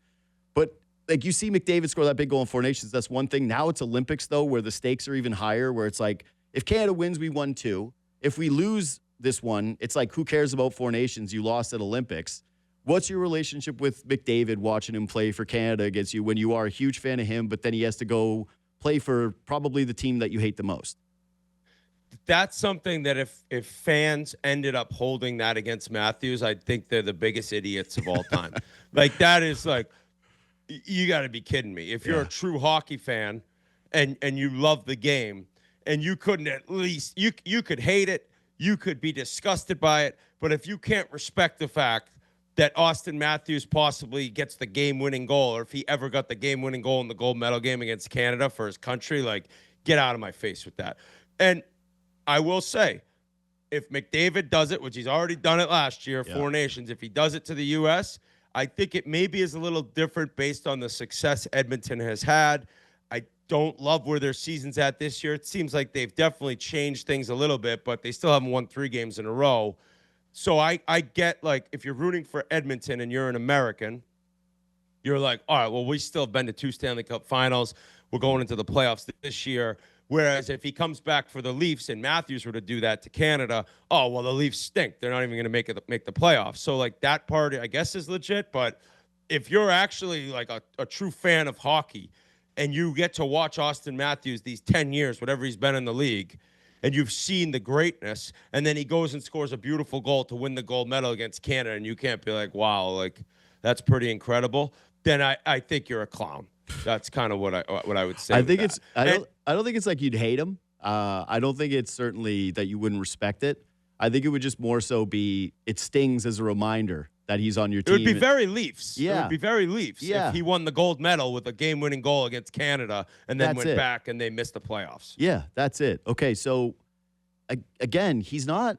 but like you see McDavid score that big goal in Four Nations, that's one thing. Now it's Olympics, though, where the stakes are even higher, where it's like, if Canada wins, we won 2. If we lose this one, it's like, who cares about Four Nations? You lost at Olympics. What's your relationship with McDavid watching him play for Canada against you when you are a huge fan of him, but then he has to go play for probably the team that you hate the most? That's something that if fans ended up holding that against Matthews, I think they're the biggest idiots of all time. Like, that is like, you got to be kidding me. If you're a true hockey fan and you love the game and you couldn't at least, you could hate it, you could be disgusted by it, but if you can't respect the fact that Austin Matthews possibly gets the game-winning goal, or if he ever got the game-winning goal in the gold medal game against Canada for his country, like, get out of my face with that. And I will say, if McDavid does it, which he's already done it last year, Four Nations, if he does it to the U.S., I think it maybe is a little different based on the success Edmonton has had. I don't love where their season's at this year. It seems like they've definitely changed things a little bit, but they still haven't won 3 games in a row. So I get, like, if you're rooting for Edmonton and you're an American, you're like, all right, well, we still have been to 2 Stanley Cup finals. We're going into the playoffs this year. Whereas if he comes back for the Leafs and Matthews were to do that to Canada, oh, well, the Leafs stink. They're not even going to make the playoffs. So, like, that part, I guess, is legit. But if you're actually, like, a true fan of hockey and you get to watch Austin Matthews these 10 years, whatever he's been in the league, and you've seen the greatness, and then he goes and scores a beautiful goal to win the gold medal against Canada, and you can't be like, wow, like, that's pretty incredible, then I think you're a clown. That's kind of what I would say. I think it's I don't think it's like you'd hate him. I don't think it's certainly that you wouldn't respect it. I think it would just more so be it stings as a reminder that he's on your team. It would be very Leafs. Yeah. It would be very Leafs if he won the gold medal with a game-winning goal against Canada and then went back and they missed the playoffs. Yeah, that's it. Okay, so again, he's not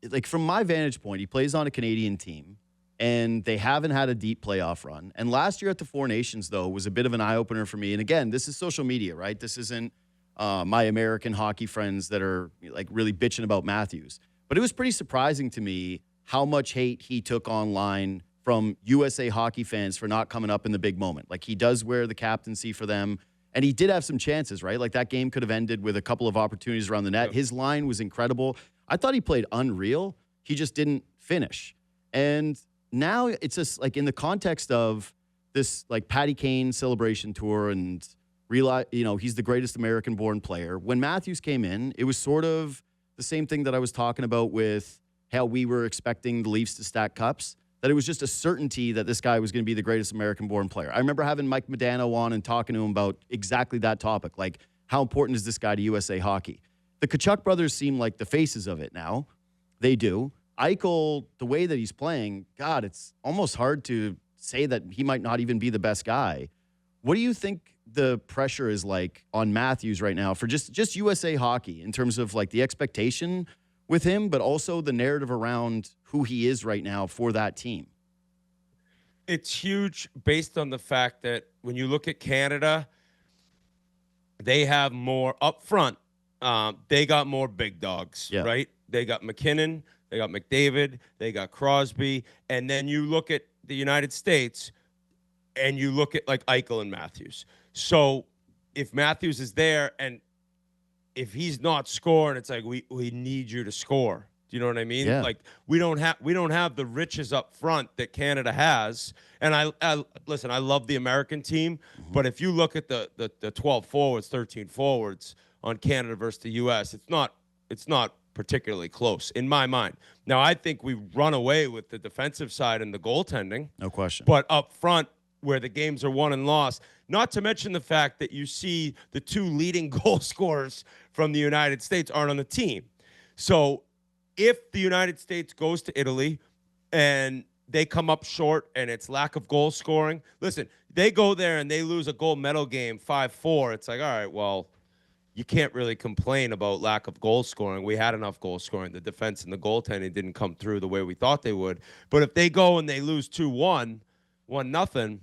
like, from my vantage point, he plays on a Canadian team. And they haven't had a deep playoff run. And last year at the Four Nations, though, was a bit of an eye-opener for me. And again, this is social media, right? This isn't my American hockey friends that are, like, really bitching about Matthews. But it was pretty surprising to me how much hate he took online from USA hockey fans for not coming up in the big moment. Like, he does wear the captaincy for them. And he did have some chances, right? Like, that game could have ended with a couple of opportunities around the net. Yep. His line was incredible. I thought he played unreal. He just didn't finish. And now it's just, like, in the context of this, like, Patty Kane celebration tour and realize, he's the greatest American-born player. When Matthews came in, it was sort of the same thing that I was talking about with how we were expecting the Leafs to stack cups, that it was just a certainty that this guy was going to be the greatest American-born player. I remember having Mike Modano on and talking to him about exactly that topic, like, how important is this guy to USA hockey? The Tkachuk brothers seem like the faces of it now. They do. Eichel, the way that he's playing, God, it's almost hard to say that he might not even be the best guy. What do you think the pressure is like on Matthews right now for just USA hockey in terms of, like, the expectation with him, but also the narrative around who he is right now for that team? It's huge based on the fact that when you look at Canada, they have more up front. They got more big dogs, right? They got McKinnon. They got McDavid, they got Crosby, and then you look at the United States and you look at, like, Eichel and Matthews. So if Matthews is there and if he's not scoring, it's like we need you to score. Do you know what I mean? Yeah. Like, we don't have the riches up front that Canada has. And I listen, I love the American team, but if you look at the 12 forwards, 13 forwards on Canada versus the US, it's not particularly close in my mind. Now, I think we run away with the defensive side and the goaltending. No question. But up front, where the games are won and lost, not to mention the fact that you see the 2 leading goal scorers from the United States aren't on the team. So if the United States goes to Italy and they come up short and it's lack of goal scoring, listen, they go there and they lose a gold medal game 5-4. It's like, all right, well, you can't really complain about lack of goal scoring. We had enough goal scoring. The defense and the goaltending didn't come through the way we thought they would. But if they go and they lose 2-1, 1-0,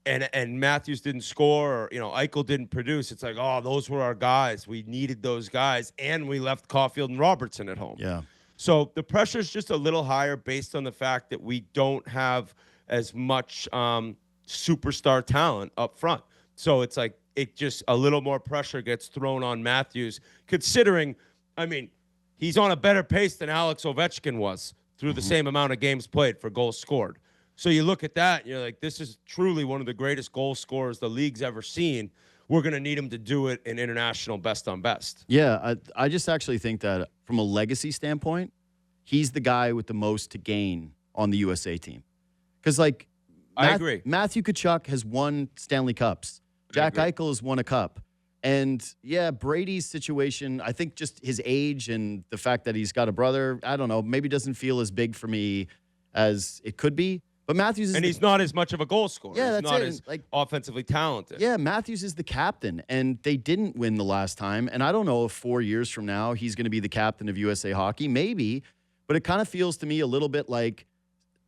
and Matthews didn't score, or, Eichel didn't produce, it's like, oh, those were our guys. We needed those guys, and we left Caulfield and Robertson at home. Yeah. So the pressure is just a little higher based on the fact that we don't have as much superstar talent up front. So it's like, it just a little more pressure gets thrown on Matthews, considering, I mean, he's on a better pace than Alex Ovechkin was through the same amount of games played for goals scored. So you look at that, and you're like, this is truly one of the greatest goal scorers the league's ever seen. We're going to need him to do it in international best on best. Yeah, I just actually think that from a legacy standpoint, he's the guy with the most to gain on the USA team. Because, like, I agree. Matthew Tkachuk has won Stanley Cups. Jack Eichel has won a cup. And, yeah, Brady's situation, I think just his age and the fact that he's got a brother, I don't know, maybe doesn't feel as big for me as it could be. But Matthews is he's not as much of a goal scorer. Yeah, he's that's not it. as Like, offensively talented. Yeah, Matthews is the captain, and they didn't win the last time. And I don't know if 4 years from now he's going to be the captain of USA Hockey. Maybe, but it kind of feels to me a little bit like,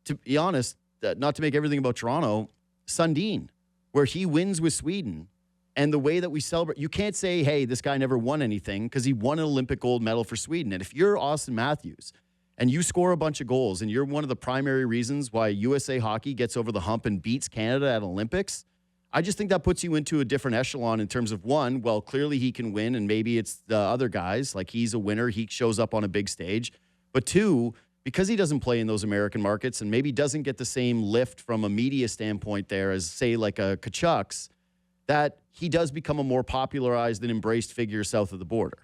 to be honest, not to make everything about Toronto, Sundin, where he wins with Sweden. And the way that we celebrate, you can't say, hey, this guy never won anything, because he won an Olympic gold medal for Sweden. And if you're Austin Matthews and you score a bunch of goals and you're one of the primary reasons why USA Hockey gets over the hump and beats Canada at Olympics, I just think that puts you into a different echelon in terms of, one, well, clearly he can win, and maybe it's the other guys. Like, he's a winner. He shows up on a big stage. But two, because he doesn't play in those American markets and maybe doesn't get the same lift from a media standpoint there as, say, like a Tkachuk's, that he does become a more popularized and embraced figure south of the border.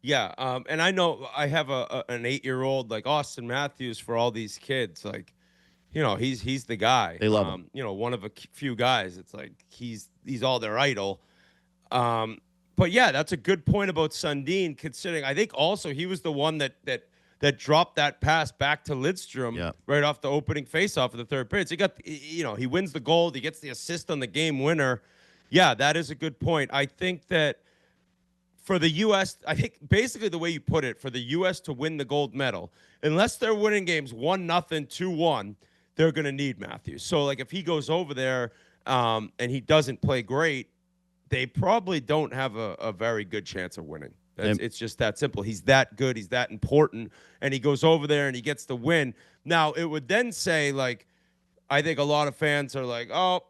Yeah, and I know I have an 8-year-old like Austin Matthews for all these kids. Like, he's the guy. They love him. One of a few guys. It's like he's all their idol. But yeah, that's a good point about Sundin. Considering I think also he was the one that dropped that pass back to Lidstrom right off the opening faceoff of the third period. So he wins the goal. He gets the assist on the game winner. Yeah, that is a good point. I think that for the U.S., I think basically the way you put it, for the U.S. to win the gold medal, unless they're winning games 1-0, 2-1, they're going to need Matthews. So, like, if he goes over there and he doesn't play great, they probably don't have a very good chance of winning. It's just that simple. He's that good. He's that important. And he goes over there and he gets the win. Now, it would then say, like, I think a lot of fans are like, oh,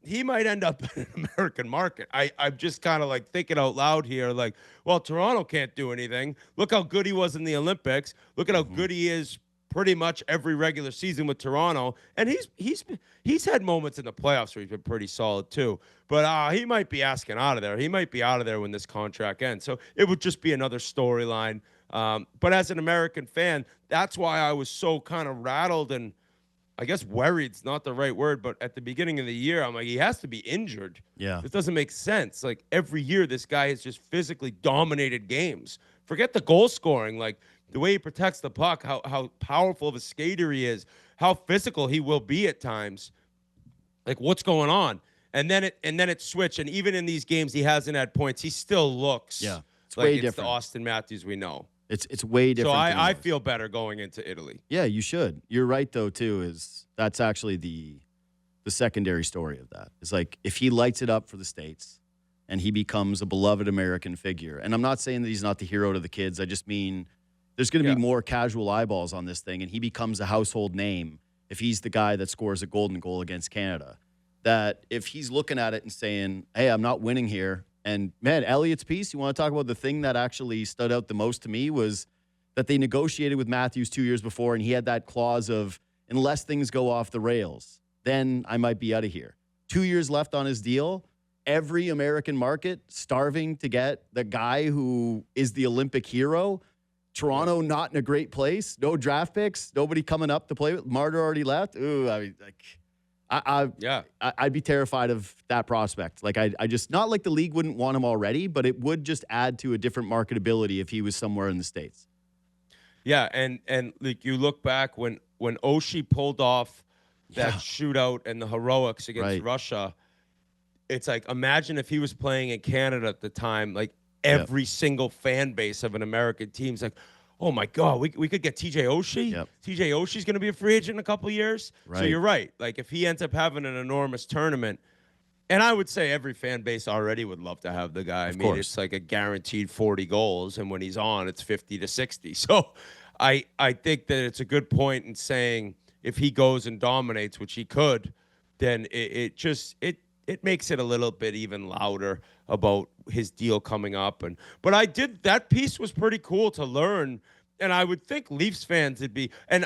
he might end up in an American market. I'm just kind of like thinking out loud here, like, well, Toronto can't do anything. Look how good he was in the Olympics. Look at how good he is pretty much every regular season with Toronto. And he's had moments in the playoffs where he's been pretty solid too. But he might be asking out of there. He might be out of there when this contract ends. So it would just be another storyline. But as an American fan, that's why I was so kind of rattled and I guess worried's not the right word, but at the beginning of the year, I'm like, he has to be injured. Yeah. This doesn't make sense. Like, every year, this guy has just physically dominated games. Forget the goal scoring. Like, the way he protects the puck, how powerful of a skater he is, how physical he will be at times. Like, what's going on? And then it switched. And even in these games, he hasn't had points. He still looks it's like way it's different. The Austin Matthews we know. It's way different. So I feel better going into Italy. Yeah, you should. You're right, though, too, is that's actually the secondary story of that. It's like, if he lights it up for the States and he becomes a beloved American figure, and I'm not saying that he's not the hero to the kids. I just mean there's going to be more casual eyeballs on this thing, and he becomes a household name if he's the guy that scores a golden goal against Canada. That if he's looking at it and saying, hey, I'm not winning here. And, man, Elliott's piece, you want to talk about the thing that actually stood out the most to me was that they negotiated with Matthews 2 years before, and he had that clause of, unless things go off the rails, then I might be out of here. 2 years left on his deal. Every American market starving to get the guy who is the Olympic hero. Toronto not in a great place. No draft picks. Nobody coming up to play with. Martyr already left. Ooh, I mean, like, I'd be terrified of that prospect. Like, I just, not like the league wouldn't want him already, but it would just add to a different marketability if he was somewhere in the States. Yeah, and like, you look back when Oshie pulled off that shootout and the heroics against Russia, it's like, imagine if he was playing in Canada at the time, like, every single fan base of an American team's like, oh my God, we could get TJ Oshie. Yep. TJ Oshie's going to be a free agent in a couple of years. Right. So you're right. Like, if he ends up having an enormous tournament, and I would say every fan base already would love to have the guy. I mean, it's like a guaranteed 40 goals, and when he's on, it's 50 to 60. So I think that it's a good point in saying if he goes and dominates, which he could, then it makes it a little bit even louder about his deal coming up. But that piece was pretty cool to learn, and I would think Leafs fans would be, and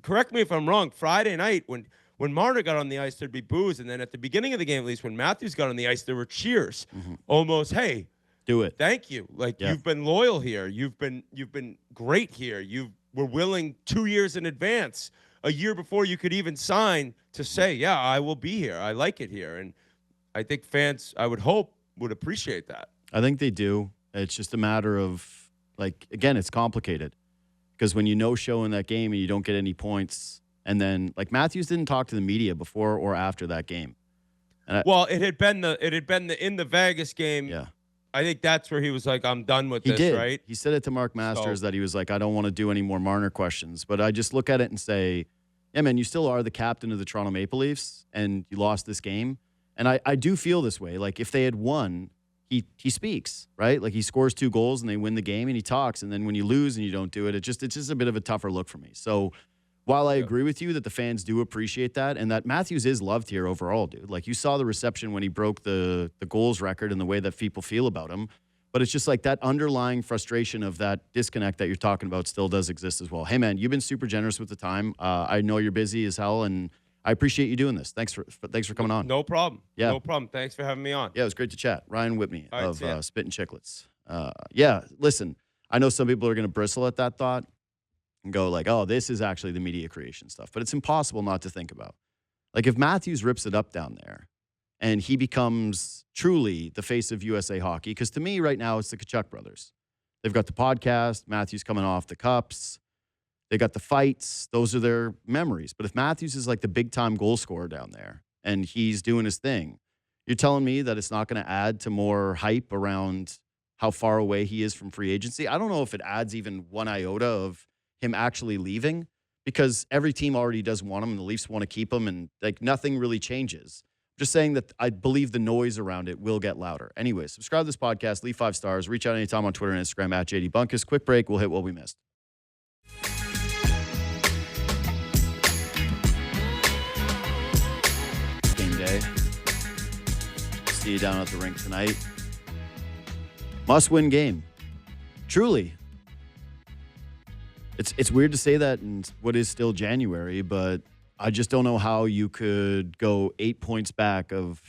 correct me if I'm wrong, Friday night when Marner got on the ice, there'd be boos, and then at the beginning of the game, at least when Matthews got on the ice, there were cheers. Mm-hmm. Almost, hey, do it. Thank you. Like, you've been loyal here. You've been great here. You were willing 2 years in advance, a year before you could even sign, to say, yeah, I will be here. I like it here. And I think fans, I would hope, would appreciate that. I think they do. It's just a matter of, like, again, it's complicated because when you no-show in that game and you don't get any points, and then like Matthews didn't talk to the media before or after that game. Well, it had been in the Vegas game. Yeah. I think that's where he was like, I'm done with this, did. right? He said it to Mark Masters that he was like, I don't want to do any more Marner questions. But I just look at it and say, yeah, man, you still are the captain of the Toronto Maple Leafs, and you lost this game. And I do feel this way. Like, if they had won, he speaks, right? Like, he scores 2 goals, and they win the game, and he talks. And then when you lose and you don't do it, it's just a bit of a tougher look for me. So while I agree with you that the fans do appreciate that, and that Matthews is loved here overall, dude. Like, you saw the reception when he broke the goals record and the way that people feel about him. But it's just like that underlying frustration of that disconnect that you're talking about still does exist as well. Hey, man, you've been super generous with the time. I know you're busy as hell, and I appreciate you doing this. Thanks for coming on. No problem. Yeah. No problem. Thanks for having me on. Yeah, it was great to chat. Ryan Whitney of Spittin Chiclets. Yeah, listen, I know some people are going to bristle at that thought and go like, oh, this is actually the media creation stuff. But it's impossible not to think about. Like, if Matthews rips it up down there and he becomes truly the face of USA hockey, because to me right now it's the Tkachuk brothers. They've got the podcast, Matthews coming off the cups. They got the fights. Those are their memories. But if Matthews is like the big-time goal scorer down there and he's doing his thing, you're telling me that it's not going to add to more hype around how far away he is from free agency? I don't know if it adds even one iota of him actually leaving, because every team already does want him and the Leafs want to keep him, and like nothing really changes. I'm just saying that I believe the noise around it will get louder. Anyway, subscribe to this podcast, leave 5 stars, reach out anytime on Twitter and Instagram at JD Bunkis. Quick break, we'll hit what we missed. Game day. See you down at the rink tonight. Must-win game. Truly. It's weird to say that in what is still January, but I just don't know how you could go 8 points back of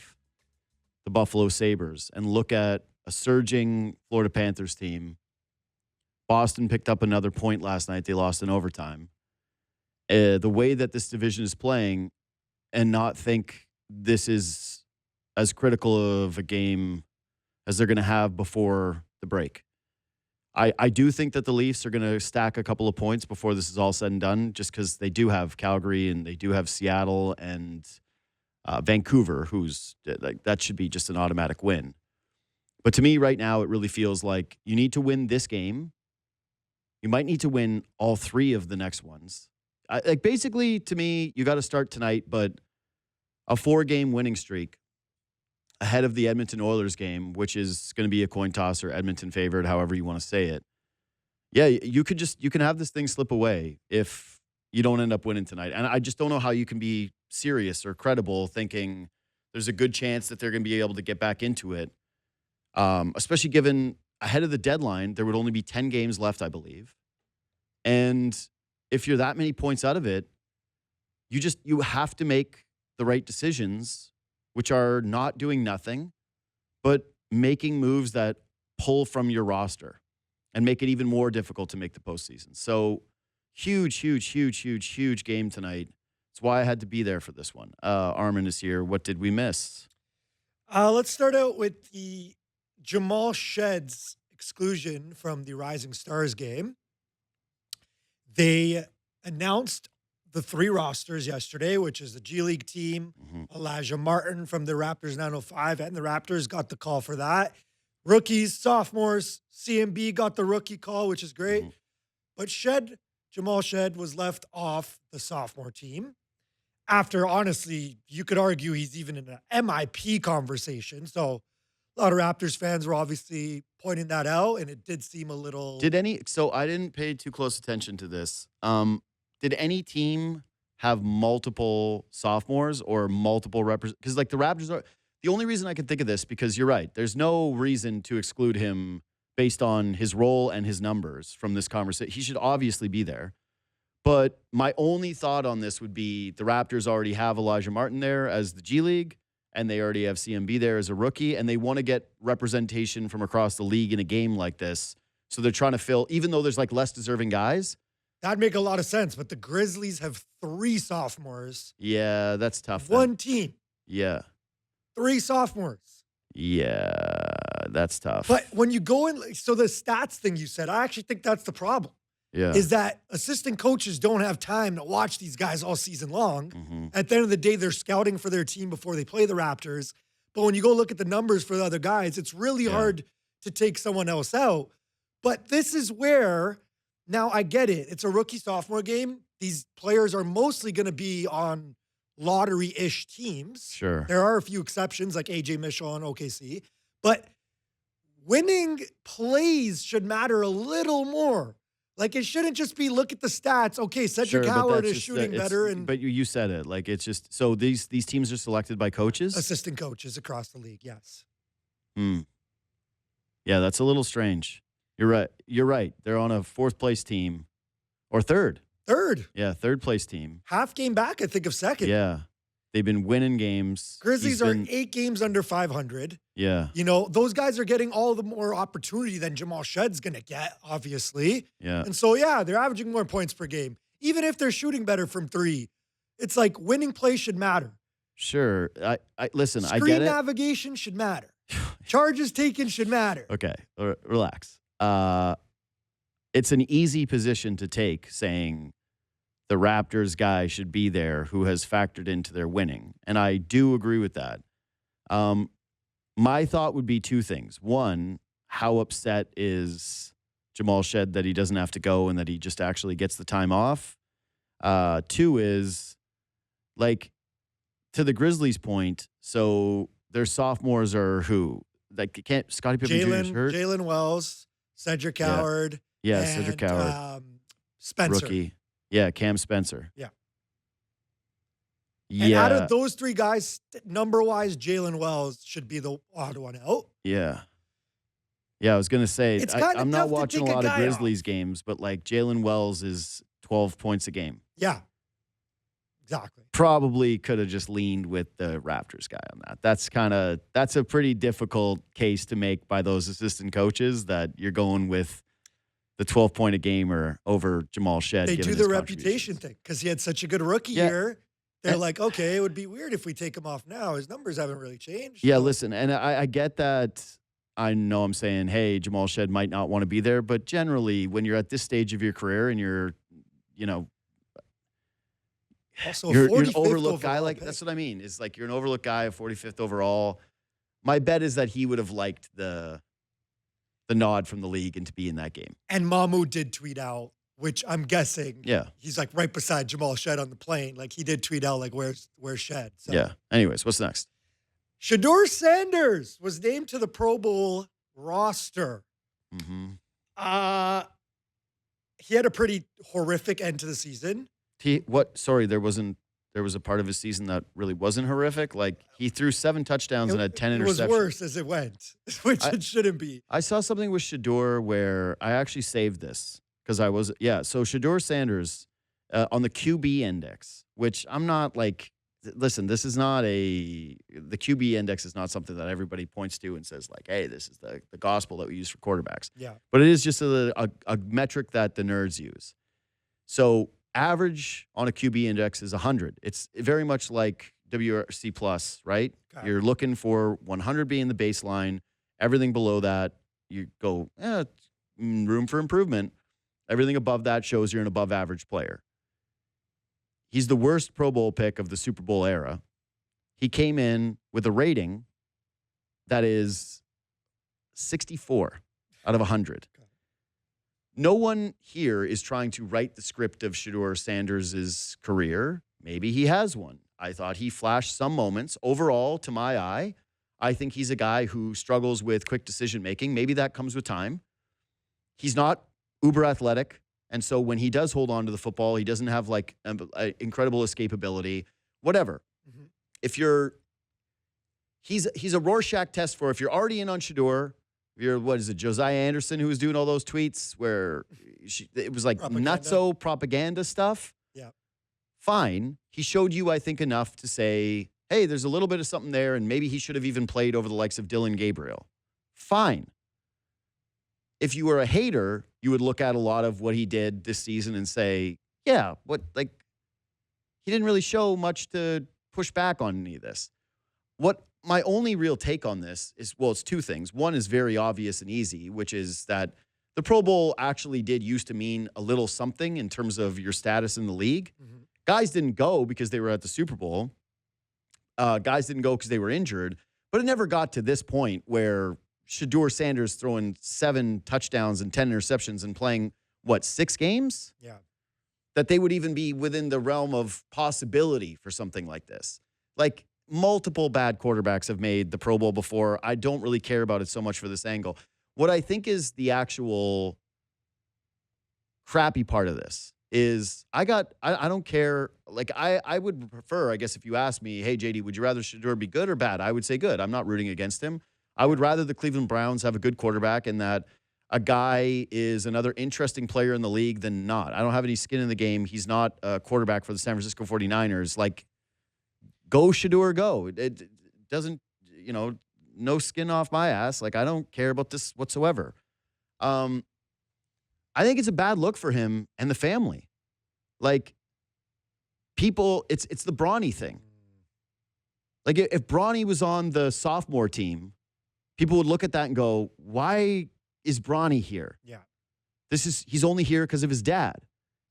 the Buffalo Sabres and look at a surging Florida Panthers team. Boston picked up another point last night. They lost in overtime. The way that this division is playing, and not think this is as critical of a game as they're going to have before the break. I do think that the Leafs are going to stack a couple of points before this is all said and done, just because they do have Calgary and they do have Seattle and Vancouver, who's like, that should be just an automatic win. But to me right now, it really feels like you need to win this game. You might need to win all 3 of the next ones. Like, basically, to me, you got to start tonight, but a 4-game winning streak ahead of the Edmonton Oilers game, which is going to be a coin toss or Edmonton favored, however you want to say it. Yeah, you can have this thing slip away if you don't end up winning tonight. And I just don't know how you can be serious or credible thinking there's a good chance that they're going to be able to get back into it. Especially given ahead of the deadline, there would only be 10 games left, I believe. And if you're that many points out of it, you have to make the right decisions, which are not doing nothing, but making moves that pull from your roster and make it even more difficult to make the postseason. So huge game tonight. That's why I had to be there for this one. Armin is here. What did we miss? Let's start out with the Jamal Shed's exclusion from the Rising Stars game. They announced the 3 rosters yesterday, which is the G League team, Elijah Martin from the Raptors 905, and the Raptors got the call for that. Rookies, sophomores, CMB got the rookie call, which is great. But Jamal Shed was left off the sophomore team. After, honestly, you could argue he's even in an MIP conversation. So a lot of Raptors fans were obviously pointing that out, and it did seem a little... So I didn't pay too close attention to this. Did any team have multiple sophomores or multiple representatives? Because like the Raptors are the only reason I can think of this, because you're right. There's no reason to exclude him based on his role and his numbers from this conversation. He should obviously be there. But my only thought on this would be the Raptors already have Elijah Martin there as the G League, and they already have CMB there as a rookie, and they want to get representation from across the league in a game like this. So they're trying to fill, even though there's like less deserving guys. That'd make a lot of sense, but the Grizzlies have 3 sophomores. Yeah, that's tough. One team. Yeah. 3 sophomores. Yeah, that's tough. But when you go in, so the stats thing you said, I actually think that's the problem. is that assistant coaches don't have time to watch these guys all season long. Mm-hmm. At the end of the day, they're scouting for their team before they play the Raptors. But when you go look at the numbers for the other guys, it's really hard to take someone else out. But this is where, now I get it. It's a rookie-sophomore game. These players are mostly going to be on lottery-ish teams. Sure. There are a few exceptions like AJ Mitchell on OKC. But winning plays should matter a little more. Like, it shouldn't just be look at the stats. Okay, Cedric Howard is shooting better. But you said it. Like, it's just, so these teams are selected by coaches? Assistant coaches across the league, yes. Yeah, that's a little strange. You're right. They're on a 4th place team. Or 3rd. 3rd. Yeah, 3rd place team. Half game back, I think, of 2nd. Yeah. They've been winning games. Grizzlies are 8 games under 500. Yeah. You know, those guys are getting all the more opportunity than Jamal Shedd's going to get, obviously. Yeah. And so, yeah, they're averaging more points per game. Even if they're shooting better from 3, it's like winning plays should matter. Sure. I listen, I get Screen it. navigation should matter. Charges taken should matter. Okay. Relax. It's an easy position to take saying the Raptors guy should be there who has factored into their winning. And I do agree with that. My thought would be 2 things. One, how upset is Jamal Shedd that he doesn't have to go and that he just actually gets the time off? 2 is, like, to the Grizzlies' point, so their sophomores are who? Like, can't Scottie Pippen Jr. is hurt? Jalen Wells, Cedric Howard. Yeah, and, Cedric Howard. Spencer. Rookie. Yeah, Cam Spencer. Yeah. Yeah. And out of those 3 guys, number-wise, Jalen Wells should be the odd one out. Yeah. Yeah, I was going to say, I'm not watching a lot of Grizzlies games, but like Jalen Wells is 12 points a game. Yeah. Exactly. Probably could have just leaned with the Raptors guy on that. That's a pretty difficult case to make by those assistant coaches that you're going with the 12-point a game or over Jamal Shedd. They do the reputation thing because he had such a good rookie year. They're like, okay, it would be weird if we take him off now. His numbers haven't really changed. Yeah, listen, and I get that. I know I'm saying, hey, Jamal Shedd might not want to be there, but generally when you're at this stage of your career and you're also you're an overlooked guy, like that's what I mean. Is like you're an overlooked guy, 45th overall. My bet is that he would have liked the nod from the league and to be in that game. And Mamu did tweet out, which I'm guessing, he's like right beside Jamal Shedd on the plane. Like he did tweet out, like where's Shedd? So. Yeah. Anyways, what's next? Shedeur Sanders was named to the Pro Bowl roster. Mm-hmm. He had a pretty horrific end to the season. Sorry, there was a part of his season that really wasn't horrific. Like he threw 7 touchdowns and had 10 interceptions. It was worse as it went, which it shouldn't be. I saw something with Shedeur where I actually saved this because I was So Shedeur Sanders on the QB index, which I'm not like. Listen, this is not the QB index is not something that everybody points to and says like, hey, this is the gospel that we use for quarterbacks. Yeah. But it is just a metric that the nerds use. So average on a QB index is 100. It's very much like WRC plus, right? Okay. You're looking for 100 being the baseline. Everything below that, you go, room for improvement. Everything above that shows you're an above average player. He's the worst Pro Bowl pick of the Super Bowl era. He came in with a rating that is 64 out of 100. Okay. No one here is trying to write the script of Shedeur Sanders' career. Maybe he has one. I thought he flashed some moments. Overall, to my eye, I think he's a guy who struggles with quick decision-making. Maybe that comes with time. He's not uber athletic. And so when he does hold on to the football, he doesn't have like incredible escapability, whatever. Mm-hmm. If he's a Rorschach test for if you're already in on Shedeur, you're, what is it, Josiah Anderson who was doing all those tweets where it was like nutso propaganda stuff. Yeah. Fine. He showed you, I think, enough to say, hey, there's a little bit of something there, and maybe he should have even played over the likes of Dylan Gabriel. Fine. If you were a hater, you would look at a lot of what he did this season and say, yeah, he didn't really show much to push back on any of this. What my only real take on this is, well, it's 2 things. One is very obvious and easy, which is that the Pro Bowl actually did used to mean a little something in terms of your status in the league. Mm-hmm. Guys didn't go because they were at the Super Bowl. Guys didn't go because they were injured. But it never got to this point where Shedeur Sanders throwing 7 touchdowns and 10 interceptions and playing, 6 games? Yeah. That they would even be within the realm of possibility for something like this. Like, multiple bad quarterbacks have made the Pro Bowl before. I don't really care about it so much for this angle. What I think is the actual crappy part of this is I don't care. Like, I would prefer, I guess, if you ask me, hey, JD, would you rather Shedeur be good or bad? I would say good. I'm not rooting against him. I would rather the Cleveland Browns have a good quarterback and that a guy is another interesting player in the league than not. I don't have any skin in the game. He's not a quarterback for the San Francisco 49ers. Like, go Shedeur, go. It doesn't, no skin off my ass. Like, I don't care about this whatsoever. I think it's a bad look for him and the family. Like, people, it's the Bronny thing. Like, if Bronny was on the sophomore team, people would look at that and go, why is Bronny here? Yeah. He's only here because of his dad.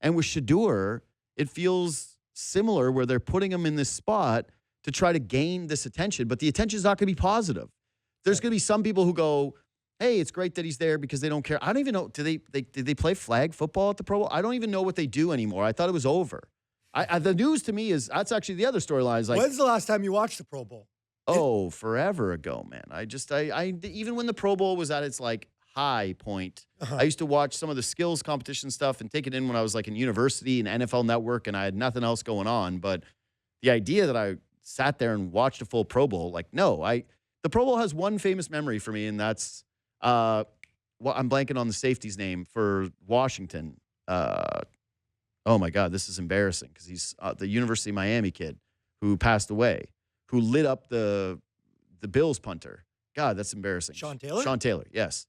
And with Shedeur, it feels similar where they're putting him in this spot to try to gain this attention, but the attention is not going to be positive. There's going to be some people who go, hey, it's great that he's there because they don't care. I don't even know, did they play flag football at the Pro Bowl? I don't even know what they do anymore. I thought it was over. The news to me is, that's actually the other storyline. Is like, when's the last time you watched the Pro Bowl? Oh, forever ago, man. I even when the Pro Bowl was at its like high point, I used to watch some of the skills competition stuff and take it in when I was like in university and NFL Network and I had nothing else going on. But the idea that I sat there and watched a full Pro Bowl, like, no, the Pro Bowl has one famous memory for me, and that's I'm blanking on the safety's name for Washington. Oh my God, this is embarrassing because he's the University of Miami kid who passed away, who lit up the Bills punter. God, that's embarrassing. Sean Taylor? Sean Taylor, yes.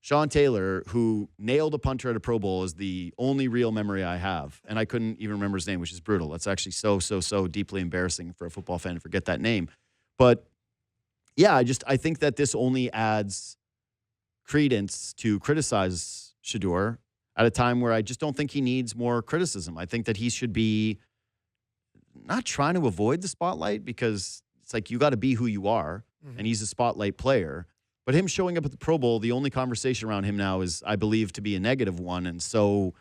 Sean Taylor, who nailed a punter at a Pro Bowl, is the only real memory I have. And I couldn't even remember his name, which is brutal. That's actually so deeply embarrassing for a football fan to forget that name. But yeah, I think that this only adds credence to criticize Shedeur at a time where I just don't think he needs more criticism. I think that he should be not trying to avoid the spotlight because it's like you got to be who you are, and he's a spotlight player. But him showing up at the Pro Bowl, the only conversation around him now is, I believe, to be a negative one. And so,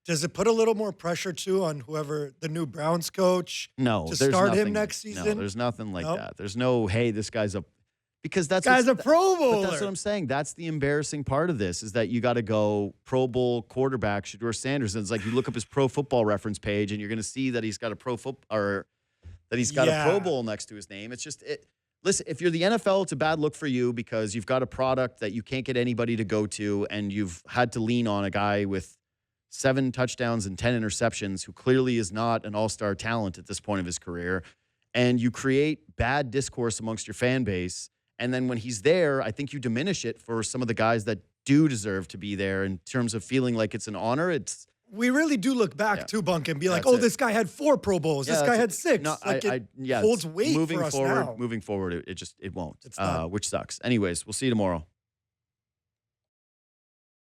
does it put a little more pressure too on whoever the new Browns coach? No, to start him next season. No, there's nothing like that. There's no, hey, this guy's a. Because that's a Pro Bowler. But that's what I'm saying. That's the embarrassing part of this is that you got to go Pro Bowl quarterback Shedeur Sanders, and it's like you look up his Pro Football Reference page, and you're going to see that he's got a Pro Bowl next to his name. It's just it. Listen, if you're the NFL, it's a bad look for you because you've got a product that you can't get anybody to go to, and you've had to lean on a guy with 7 touchdowns and 10 interceptions who clearly is not an all-star talent at this point of his career, and you create bad discourse amongst your fan base. And then when he's there, I think you diminish it for some of the guys that do deserve to be there in terms of feeling like it's an honor. We really do look back to Bunk and be like, this guy had 4 Pro Bowls. This guy had 6. No, it holds weight for us now. Moving forward, it won't, It's not. which sucks. Anyways, we'll see you tomorrow.